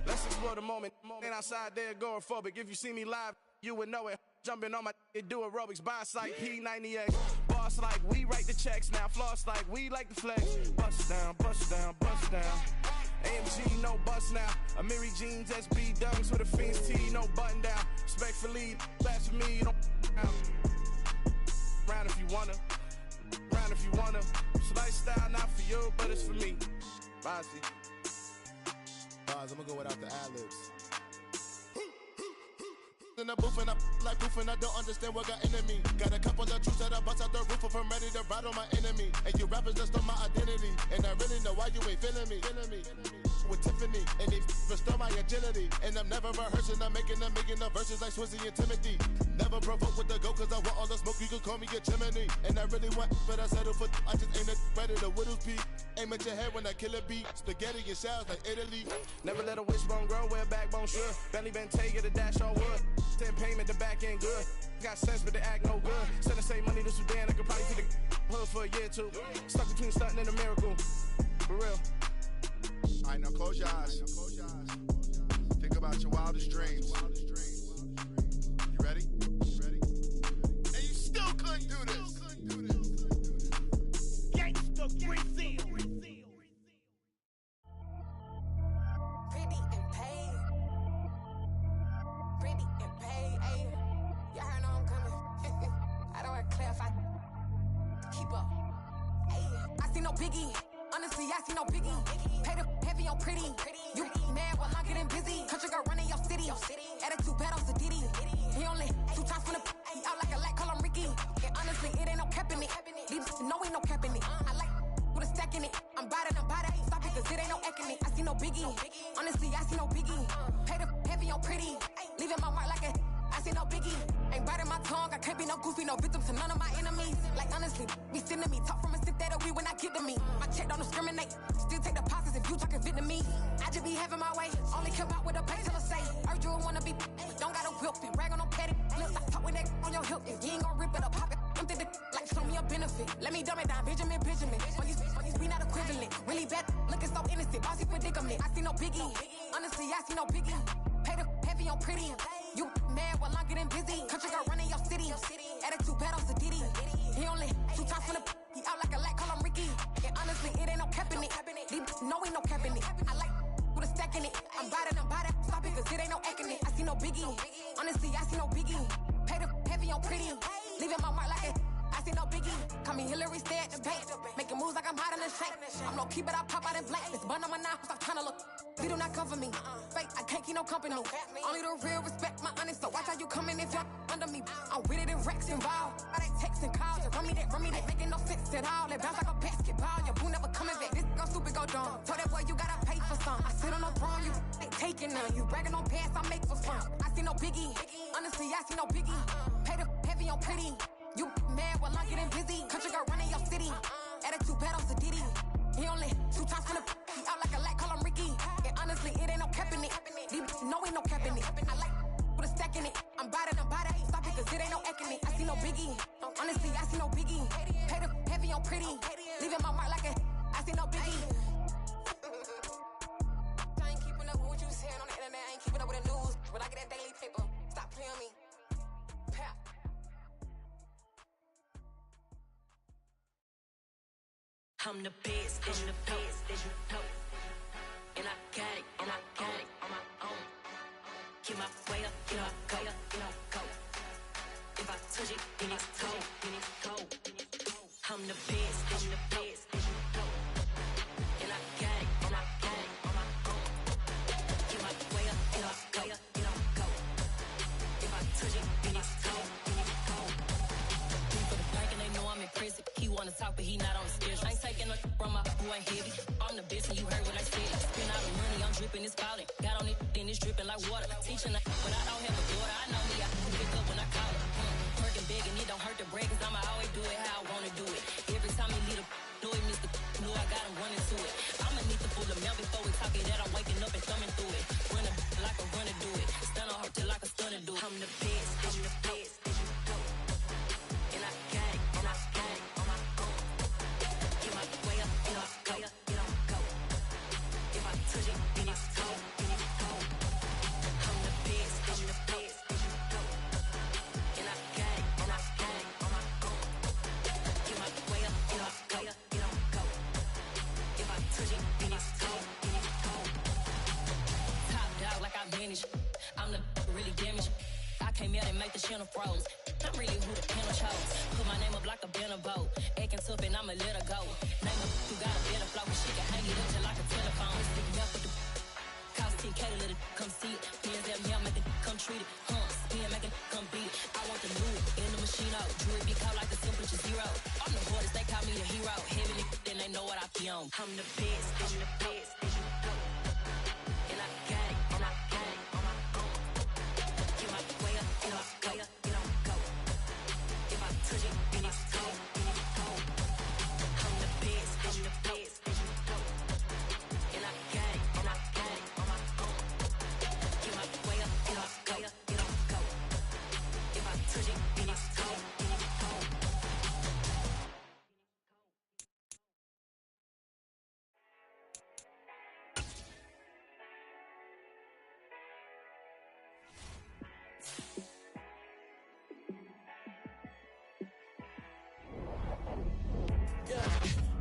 Let's explore the moment. Ain't outside there agoraphobic. If you see me live, you would know it. Jumping on my do aerobics, buy site P90X. Boss like we write the checks now. Floss like we like the flex. Bust down, bust down, bust down. AMG, no bust now. Amiri jeans, SB dunks with a Fiends T, no button down. Respectfully, blasphemy, you don't round if you wanna. Round if you wanna. It's lifestyle, not for you, but it's for me. Bossy. I'm gonna go without the ad-libs. In the booth and I like proof and I don't understand what got into me. Got a couple of troops that I bust out the roof if I'm ready to ride on my enemy. And you rappers just stole my identity. And I really know why you ain't feeling me. With Tiffany, and they restore my agility. And I'm never rehearsing, I'm making a million of verses like Swizzy and Timothy. Never provoke with the go, cause I want all the smoke, you can call me a chimney. And I really want, but I settle for, I just ain't ready to Whittles Peak. Aim at your head when I kill a beat. Spaghetti and shells like Italy. Never let a wishbone grow where a backbone should. Belly been taking the dash all wood. Then payment, the back end good. Got sense, but they act no good. Send the same money to Sudan, I could probably take the hood for a year or two. Stuck between stunting and a miracle. For real. All right, now close your eyes. Think about your wildest dreams. You ready? And you still couldn't do this. Gangsta Brazil. Pretty and paid. Pretty and paid. Ayy, y'all heard know I'm coming. I don't want to clarify. Keep up. Ayy, I see no biggie. Honestly, I see no biggie. Pay the heavy on pretty. You mad while I'm getting busy. Country girl running your city. Attitude battles to Diddy. He only 2 times from the he out like a light, call him Ricky. And honestly, it ain't no cap in it. These no ain't no cap in it. I like with a stack in it. I'm about it. Stop it, cause it ain't no acting it. I see no biggie. Honestly, I see no biggie. Pay the heavy on pretty. Leaving my mark like a I see no biggie. Ain't biting my tongue. I can't be no goofy, no victim to none of my enemies. Like honestly, be sending me talk from a sip that we when I get to me. My check don't discriminate. Still take deposits if you talking Vietnamese. I just be having my way. Only care about what the pay till I say. Urge you wanna be, don't gotta whip it. Rag on no petty. Lips like talk with that on your hip. If you ain't gon' rip it or pop it, empty the like show me a benefit. Let me dumb it down, Benjamin. We not equivalent. Really bad, looking so innocent. Bossy predicament. I see no biggie. Honestly, I see no biggie. Pay the heavy on pretty. You mad while I'm getting busy. Country girl running your city. Attitude battles to Diddy. He only 2 times from the he out like a light, call him Ricky. And honestly, it ain't no cap in it. These no ain't no cap in it. I like with a stack in it. I'm about it. Stop it, cause it ain't no acting it. I see no biggie. Honestly, I see no biggie. Pay the heavy on pretty. Leaving my mark like it. I see no biggie. Call me Hillary, stay at the bank. Making moves like I'm hot in the shank. I'm low key, but I pop out in blank. This bun on my knife, stop trying to look. They do not come for me. Fake, I can't keep no company. Only the real respect my honest. So watch how you coming if you're under me. I'm with it in Rex involved. I ain't texting calls. Run me that. Making no sense at all. It bounce like a basketball. Your boo never coming back. This go stupid, go dumb. Told that boy you gotta pay for some. I sit on no throne, you ain't taking none. You bragging on pants, I make for fun. I see no biggie. Honestly, I see no biggie. Pay the heavy on pretty. You mad while I'm getting busy. Country girl running your city. Attitude battles to Diddy. He only 2 times from the he out like a light, call him Ricky. And honestly, it ain't no cap in it. These no ain't no cap in it. I like with a stack in it. I'm about it. Stop it, cause it ain't no acting it. I see no biggie. Honestly, I see no biggie. Pay the heavy on pretty. Leaving my mark like a I see no biggie. I ain't keeping up with what you saying on the internet. I ain't keeping up with the news. But I get that daily paper. Stop playing me. Pap. I'm the best, and the best, as you know. And I got it on my own. Get my way up, go, go. If I touch it, then it's cold, I'm the best, go. And I got it, on my own. Get my way up, go. If I touch it, then it's cold, For the bank and they know I'm in prison. He wanna talk, but he not on the schedule. I ain't taking no from my boy heavy. I'm the best, and you heard what I said. Spend all the money, I'm dripping, it's falling. Got on it, then it's dripping like water. Teaching but I don't have a daughter. I know me, I can pick up when I call her. Working big and it don't hurt to break, cause I'ma always do it how I wanna do it. Every time he lead a know it, Mr. Know I got him running to it. I'ma need the full amount before we talk it that I'm waking up and thumbing through it. Running like a runner do it. Stun on her till like a stunner do it. I'm the best, go. And I got it, on my own. Get my way up, go. If I touch it, then it's cold, I'm the best, go. And I got it, on my own. Get my way up, go. If I touch it, then it's cold, Top dog like I manage. I'm the really damaged. I came out and make the channel froze. I'm really who the panel chose. Put my name up like a banner boat. Acting tough and I'ma let her go. Name her who got a better flow. She can hang it up just like a telephone. Stick me up with the cost 10K to let it come see it. Pins at me, I make it come treat it. Spin, make it come beat it. I want the new in the machine out. Jewelry be called like the temperature zero. I'm the hardest, they call me the hero. Heavy then they know what I be on. I'm the best, go. And I got it, on my own. Get my way up, go. If I touch it, then it's cold, I'm the best, go. And I got it, on my own. Get my way up, go. If I touch it, then it's cold,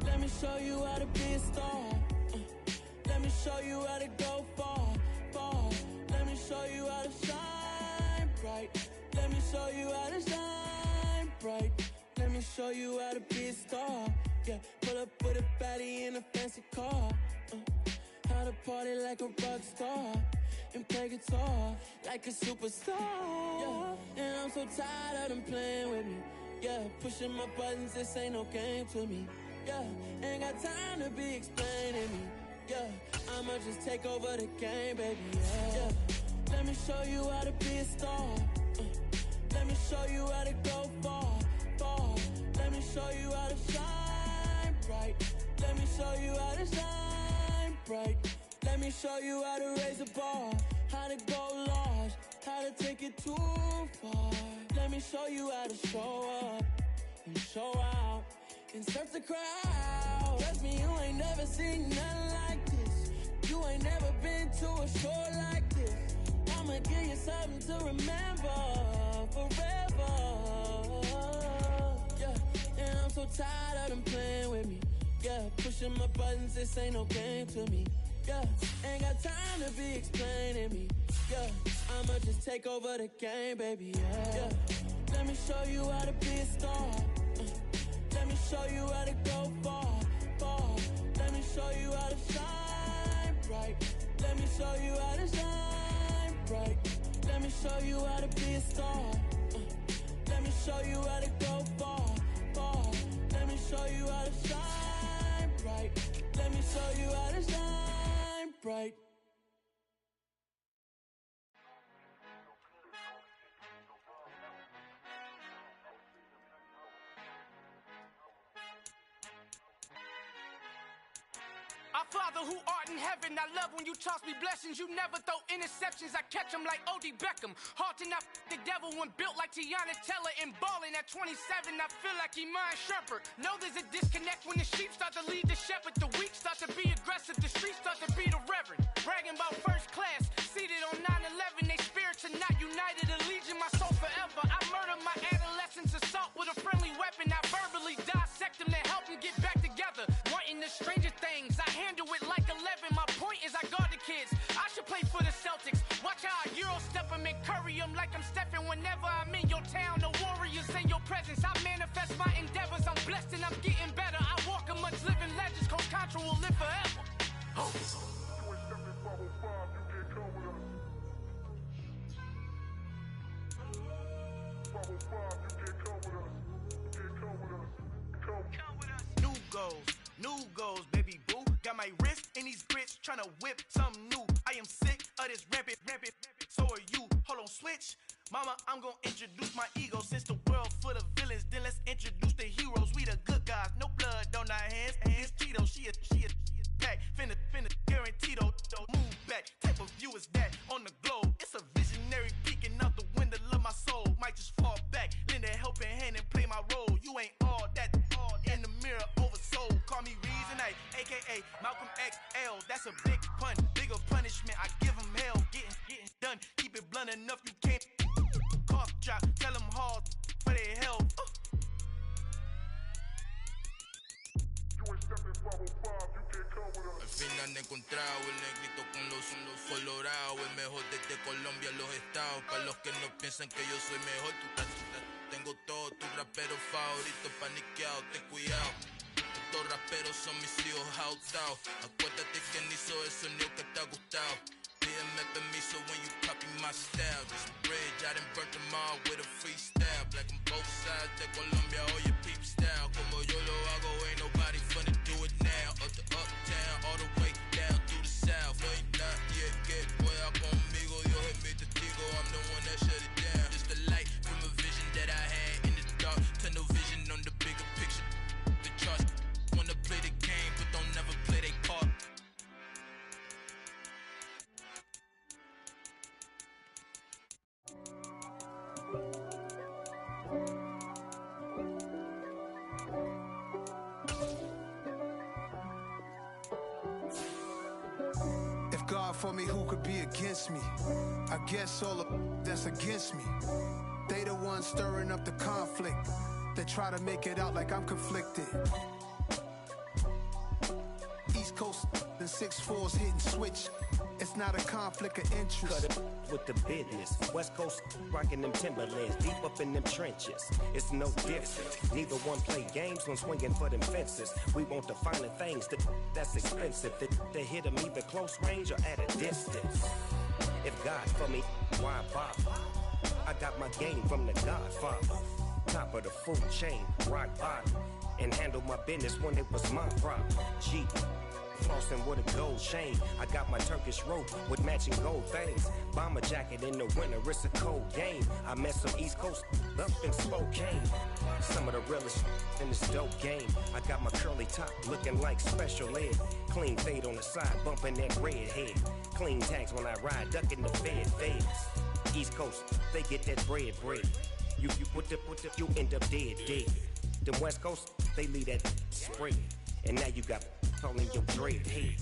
Let me show you how to be a star. Let me show you how to go far. Let me show you how to shine bright. Let me show you how to shine bright. Let me show you how to be a star. Yeah, pull up with a baddie in a fancy car. How to party like a rock star and play guitar like a superstar. Yeah, and I'm so tired of them playing with me. Yeah, pushing my buttons, this ain't no game to me. Yeah, ain't got time to be explaining me. Yeah, I'ma just take over the game, baby. Yeah, let me show you how to be a star. Let me show you how to go far. Let me show you how to shine bright. Let me show you how to shine bright. Let me show you how to raise a bar, how to go large, how to take it too far. Let me show you how to show up and show out and surf the crowd. Trust me, you ain't never seen nothing like this. You ain't never been to a show like this. I'ma give you something to remember forever. Yeah, and I'm so tired of them playing with me. Yeah, pushing my buttons, this ain't no game to me. Yeah, ain't got time to be explaining me. Yeah, I'ma just take over the game, baby. Yeah, let me show you how to be a star. Let me show you how to go far. Let me show you how to shine bright. Let me show you how to shine bright. Let me show you how to be a star. Let me show you how to go far. Let me show you how to shine bright. Let me show you how to shine bright. Our Father who art in heaven, I love when you toss me blessings. You never throw interceptions, I catch them like O.D. Beckham. Hard to not the devil when built like Tiana Teller and balling at 27, I feel like Iman Shumpert. Know there's a disconnect when the sheep start to lead the shepherd. The weak start to be aggressive, the streets start to be the reverend. Bragging about first class, seated on 9/11. They spirits are not united, allegiance my soul forever. I murdered my adolescence, assault with a friendly weapon. I verbally dissect them to help them get back together. Wanting the stranger things, I handle it like 11. My point is I guard the kids. I should play for the Celtics. Watch how I Euro step volume like I'm Stephen whenever I'm in your town. The warriors in your presence. I manifest my endeavors. I'm blessed and I'm getting better. I walk amongst living legends. Coach Contra will live forever. Oh. New goals, baby boo. Got my wrist in these grits, tryna whip something new. I am sick of this rampant. So are you. Hold on, switch. Mama, I'm gonna introduce my ego. Since the world full of villains, then let's introduce the heroes. We the good guys, no blood on our hands. Hands Tito, she a pack. Finna guaranteed, move back. Type of view is that on the globe? It's a visionary peeking out the window of my soul. Might just fall back, lend a helping hand and play my role. You ain't all that, all in the mirror oversold. Call me Reason, aka Malcolm XL. That's a big pun, bigger punishment. I give him hell, getting done. Keep it blunt enough, you can't cough drop. Tell them hard for their help. Al fin han encontrado el negrito con los colorados, el mejor desde Colombia, los estados. Para los que no piensan que yo soy mejor, tengo todos tus raperos favoritos paniqueados, ten cuidado. Estos raperos son mis hijos hautados. Acuérdate que ni hizo el sonido que te ha gustado. Pídeme permiso when you copy my style. This bridge, I done burnt them all with a freestyle. Black on both sides de Colombia, oye peep style. Como yo lo hago, ain't nobody finna do it now. Up to uptown, all the way down through the south. No ain't not yet, que pueda conmigo. Dios es mi testigo, I'm the one that shut it down. Just the light from a vision that I had in the dark. Tunnel vision on the bigger picture. The charts wanna play the game, but don't never play their part. If God for me, who could be against me? I guess all of that's against me. They the ones stirring up the conflict. They try to make it out like I'm conflicted. East Coast, the 6'4's hitting switch. It's not a conflict of interest. Cut it with the business. West Coast rocking them Timberlands, deep up in them trenches. It's no different. Neither one play games when swinging for them fences. We want the finer things that's expensive. They hit them either close range or at a distance. If God for me, why bother? I got my game from the Godfather. Top of the food chain, rock bottom. And handle my business when it was my problem. G. Flossing with a gold chain. I got my Turkish rope with matching gold things. Bomber jacket in the winter, it's a cold game. I met some East Coast up in Spokane. Some of the realest in this dope game. I got my curly top looking like special ed. Clean fade on the side, bumping that red head. Clean tags when I ride, ducking the feds. East Coast, they get that bread. You end up dead. Them West Coast, they leave that spread. And now you got calling your dread head.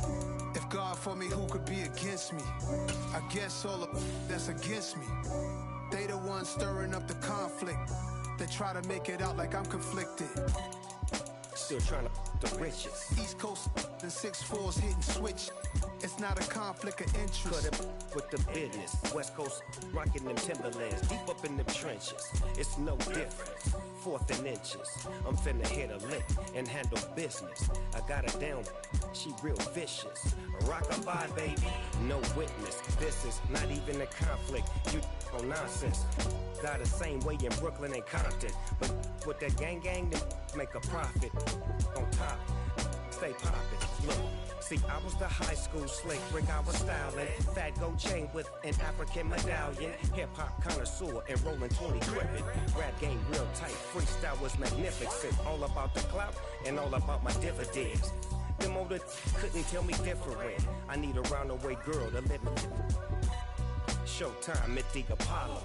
If God for me, who could be against me? I guess all of that's against me. They the ones stirring up the conflict. They try to make it out like I'm conflicted. Still trying to the riches. East Coast, the 6'4's hitting switch. It's not a conflict of interest. Cut it with the business. West Coast rocking them Timberlands, deep up in them trenches. It's no difference. 4th and inches. I'm finna hit a lick and handle business. I got her down, she real vicious. Rockabye, baby, no witness. This is not even a conflict. You on nonsense. Got the same way in Brooklyn and Compton. But with that gang, they make a profit. On top, stay poppin'. Look. See, I was the high school slick Rick, I was styling. Fat gold chain with an African medallion. Hip-hop connoisseur and rolling 20 crippin'. Rap game real tight, freestyle was magnificent. All about the clout and all about my dividends. Them older couldn't tell me different. I need a roundaway girl to live with. Showtime at the Apollo.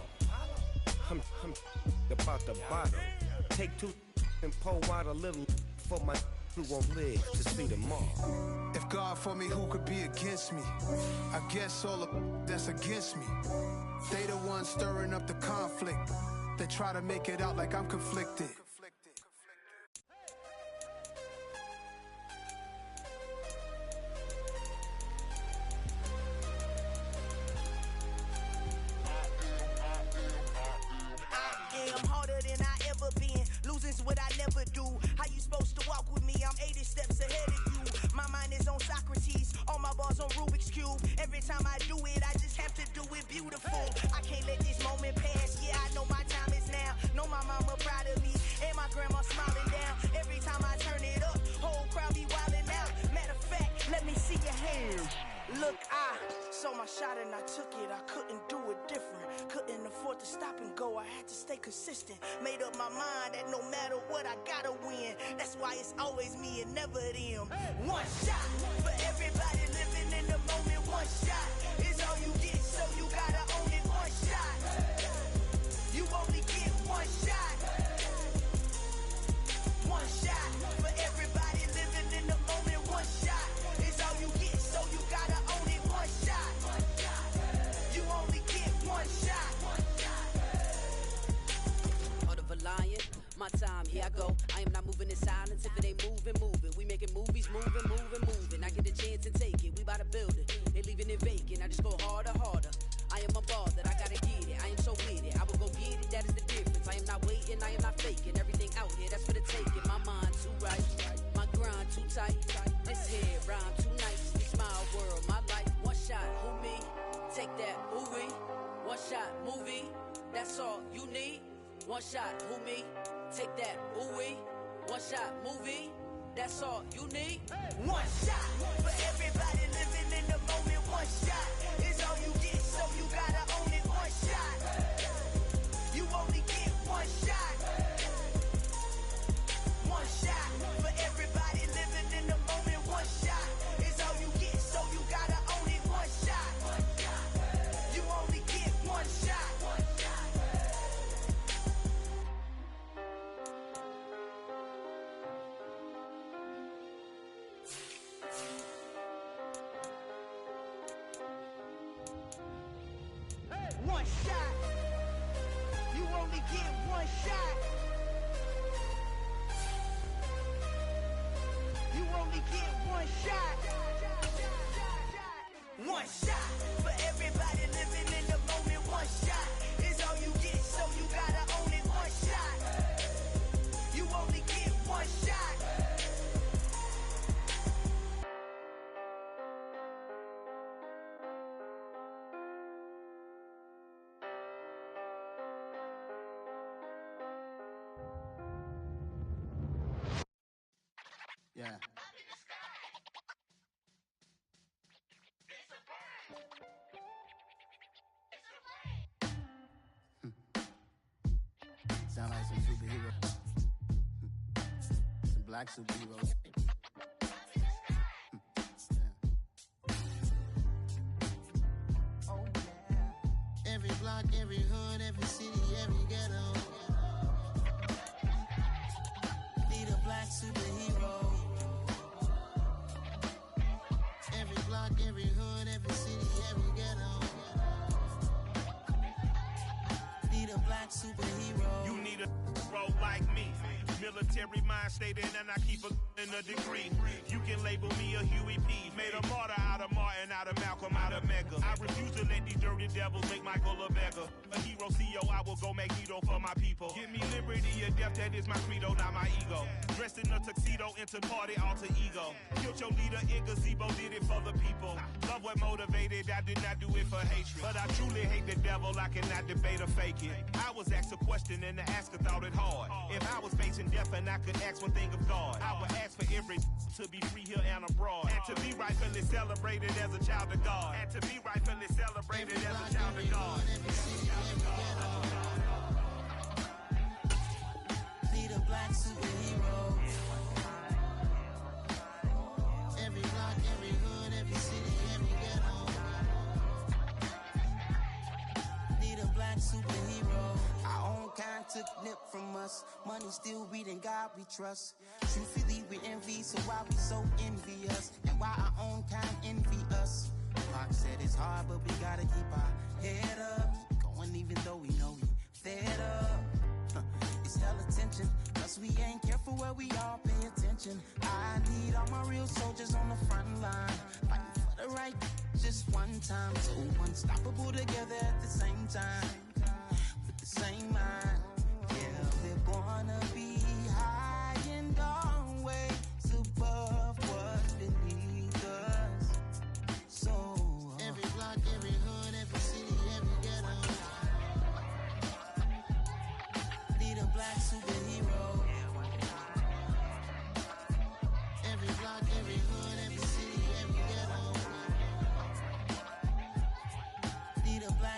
I'm about the bottom. Take 2 and pour out a little for my who won't live to see tomorrow. If God for me, who could be against me? I guess all of that's against me. They the ones stirring up the conflict. They try to make it out like I'm conflicted. truth. Every time I do it, I just have to do it beautiful. I can't let this moment pass. Yeah, I know my time is now. Know my mama proud of me, and my grandma smiling down. Every time I turn it up, whole crowd be wildin' out. Matter of fact, let me see your hands. Look, I saw my shot and I took it. I couldn't do it different. Couldn't afford to stop and go. I had to stay consistent. Made up my mind that no matter what, I gotta win. That's why it's always me and never them. One shot for everybody living in the moment. One shot is all you get, so you gotta own it. One shot. You only get one shot. One shot for everybody living in the moment. One shot is all you get, so you gotta own it. One shot. You only get one shot. Heart of a lion, my time, here I go. I am not moving in silence. If it ain't moving, moving. We making movies, moving, moving, moving. I get a chance and take it. We bout to build it. They leaving it vacant. I just go harder, harder. I am a ball that I gotta get it. I am so with it. I will go get it. That is the difference. I am not waiting. I am not faking. Everything out here, that's for the taking. My mind too right. My grind too tight. This head rhyme too nice. This my world, my life. One shot, who me? Take that, who we? One shot, movie. That's all you need. One shot, who me? Take that, who we? One shot, movie. That's all you need. One shot for everybody living in the moment. One shot is all you get, so you gotta own it. One shot. You only get one shot. One shot for everybody living in the moment. One shot is all you get, so you gotta own it. One shot. You only get one shot. One shot. You only get one shot. You only get one shot. One shot for everybody living in the moment. One shot is all you get, so you gotta own it. One shot. You only get one shot. Yeah. Sound like some superheroes. Some black superheroes. Oh yeah. Every block, every hood, every city, every ghetto. Need a black superhero. Every block, every hood, every city, every ghetto. Need a black superhero. You need a role like me. Military mind stated, and I keep in a degree. You can label me a Huey P. Made a martyr out of Martin, out of Malcolm, out of Mega. I refuse to let these dirty devils make Michael a beggar. A hero CEO, I will go Magneto for my people. Give me liberty or death, that is my credo, not my ego. Dressed in a tuxedo, into party, alter ego. Killed your leader in gazebo, did it for the people. Love what motivated, I did not do it for hatred. But I truly hate the devil, I cannot debate or fake it. I was asked a question and the asker thought it hard. If I was facing death and I could ask one thing of God, I would ask for every to be free here and abroad. And to be rightfully celebrated as a child of God. And to be rightfully celebrated as a child of God. Need a black superhero. Every block, every hood, every city, every ghetto. Need a black superhero. Our own kind took nip from us. Money still reading God we trust. Truthfully we envy, so why we so envious? And why our own kind envy us? Pac said it's hard, but we gotta keep our head up. Going even though we know we fed up. It's hell attention, cause we ain't careful where we all pay attention. I need all my real soldiers on the front line, fighting for the right just one time. So unstoppable together at the same time, with the same mind. Yeah, we're gonna be high and always above what's beneath us. So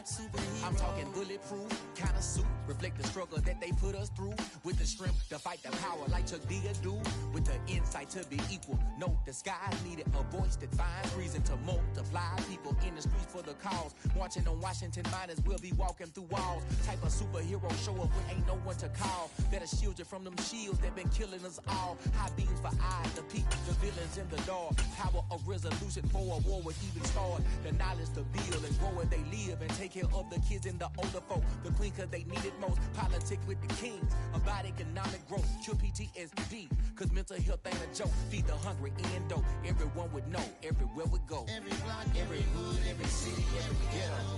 black superhero. I'm talking bulletproof, kind of suit. Reflect the struggle that they put us through. With the strength to fight the power like Chuck D do. With the insight to be equal. No disguise needed. A voice that finds reason to multiply. People in the streets for the cause. Marching on Washington miners, we'll be walking through walls. Type of superhero show up when ain't no one to call. That'll shield you from them shields that been killing us all. High beams for eyes, the peak, the villains in the dark. Power of resolution for a war was even started. The knowledge to build and grow where they live and take care of the kids and the older folk. The queen cause they need it most. Politic with the kings. About economic growth. Cure PTSD. Cause mental health ain't a joke. Feed the hungry and dope. Everyone would know. Everywhere we go. Every block, every hood, every city, every ghetto.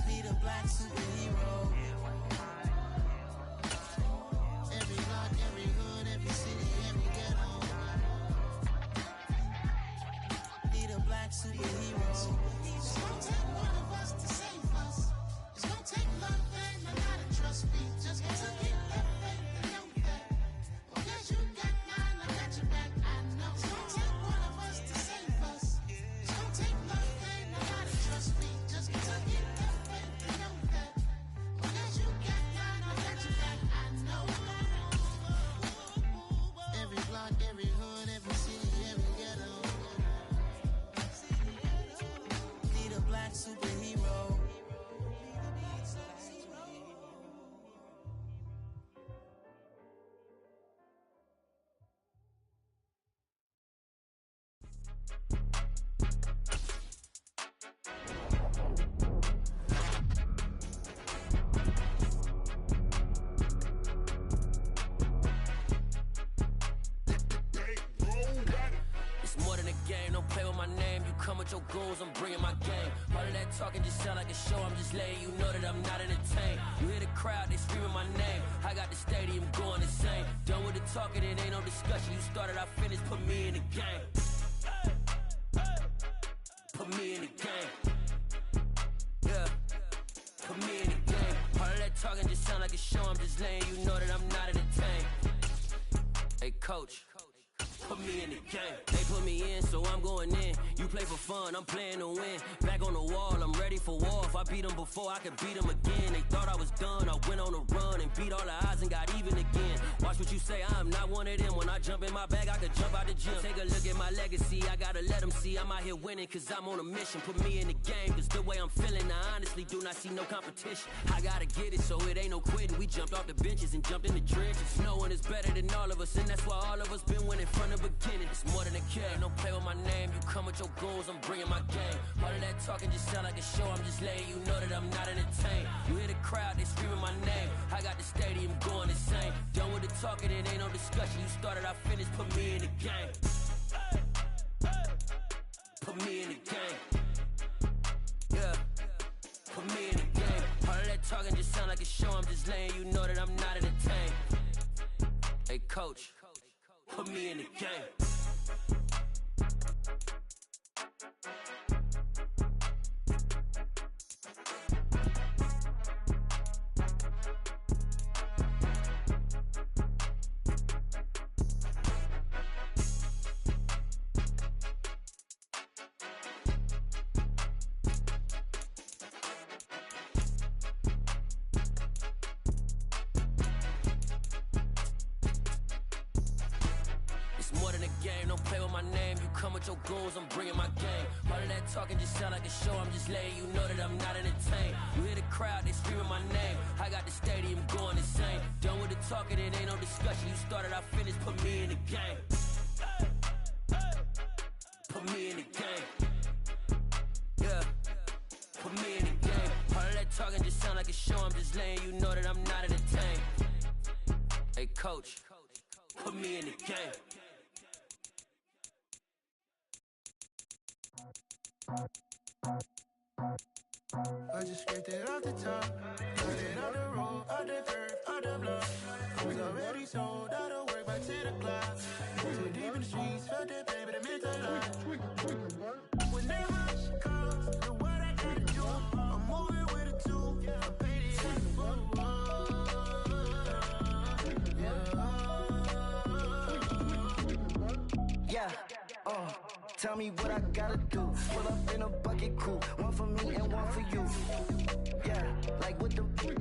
Be the black superhero. Every block, every hood, every city, every ghetto. Be the black superhero. It's gonna take one of us to save us. It's gonna take love and a lot of trust. We just got to get that faith and know that. Because you got mine, I got your back, I know. It's gonna take one of us to save us. It's gonna take love and a lot of trust. We just got to get that faith and know that. Because you got mine, I got your back, I know. Every block, every hood, every city, every ghetto. Be the black superhero. It's more than a game, don't play with my name. You come with your goons, I'm bringing my game. All of that talking just sound like a show, I'm just letting you know that I'm not entertained. You hear the crowd, they screaming my name. I got the stadium going insane. Done with the talking, it ain't no discussion. You started, I finished, put me in the game. Put me in the game. Yeah, put me in the game. All of that talking just sound like a show, I'm just letting you know that I'm not entertained. Hey coach, put me in the game. They put me in, so I'm going in. You play for fun, I'm playing to win. Back on the wall, I'm ready for war. If I beat them before, I could beat them again. They thought I was done, I went on a run and beat all the odds and got even again. Watch what you say, I'm not one of them. When I jump in my bag, I could jump out the gym. Take a look at my legacy, I gotta let them see I'm out here winning, cause I'm on a mission. Put me in the game, cause the way I'm feeling, I honestly do not see no competition. I gotta get it, so it ain't no quitting. We jumped off the benches and jumped in the trenches. No one is better than all of us, and that's why all of us been winning from the beginning. It's more than a game, don't play with my name. You come with your goons, I'm bringing my game. All of that talking just sound like a show, I'm just letting you know that I'm not entertained. You hear the crowd, they screaming my name. I got the stadium going insane. Done with the talking, it ain't no discussion. You started, I finished, put me in the game. Put me in the game. Yeah, put me in the game. All of that talking just sound like a show, I'm just letting you know that I'm not entertained. Hey coach, put me in the game. Your goals, I'm bringing my game. All of that talking just sound like a show, I'm just letting you know that I'm not entertained. You hear the crowd, they screaming my name. I got the stadium going insane. Done with the talking, it ain't no discussion. You started, I finished, put me in the game. Put me in the game. Yeah, put me in the game. All of that talking just sound like a show, I'm just letting you know that I'm not entertained. Hey coach, put me in the game. I just scraped it off the top, got it on the road, on the dirt, on the block. I was already sold out of work by 10 o'clock. Too deep in the streets, felt that pain, but it meant a lot. When they rush comes, know what I gotta do. I'm moving with a tool, I'm painted like a fool. Tell me what I gotta do. Pull up in a bucket crew, one for me and one for you. Yeah, like with the roof.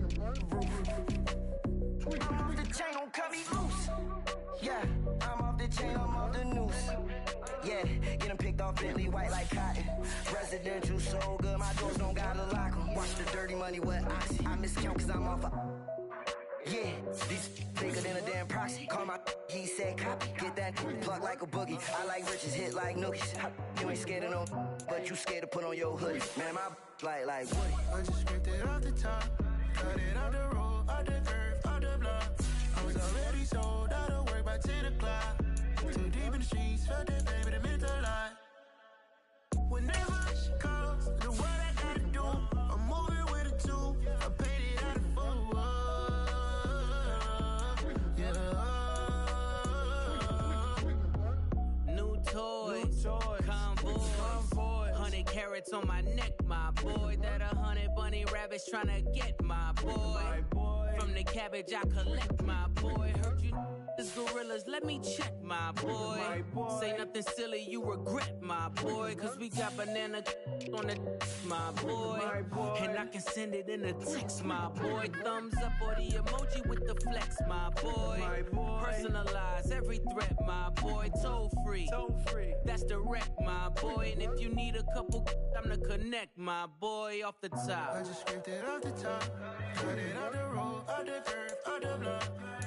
I'm off the chain, don't cut me loose. Yeah, I'm off the chain, I'm off the noose. Yeah, get him picked off Bentley, white like cotton. Residential so good, my doors don't gotta lock 'em. Watch the dirty money with Oxy. I miscount cause I'm off a... Yeah, these bigger than a damn proxy. Call my he said copy. Get that plug like a boogie. I like riches, hit like nookies. You ain't scared of no, but you scared to put on your hoodie. Man, my like Woody. I just scraped it off the top, cut it off the road, off the curve, off the block. I was already sold out of work by 10 o'clock. Too deep in the streets, felt that baby, that meant a lot. Whenever she calls, the what I gotta do, I'm moving with a two. I paid it out of full. Yeah. New toys, convoy, 100 carats on my neck, my boy. That 100 bunny rabbits tryna get my boy. From the cabbage I collect, my boy. Heard you gorillas, let me check, my boy. Say nothing silly, you regret, my boy. Cause we got banana on the my boy. And I can send it in a text, my boy. Thumbs up or the emoji with the flex, my boy. Personalize every threat, my boy. Toll free, that's direct, my boy. And if you need a couple, I'm the connect, my boy. Off the top, I just scraped it off the top, cut it off the road, off the curve, off the block.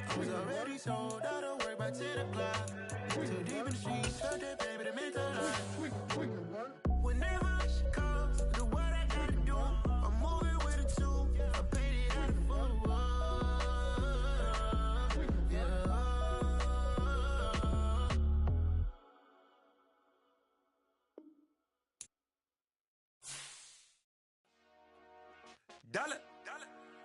I was already sold out of work by 10 o'clock. Too deep in the streets, felt that baby, that meant a lot. Whenever she calls, the what I gotta do, I'm moving with a two. I paid it out of full. Yeah. Dollar.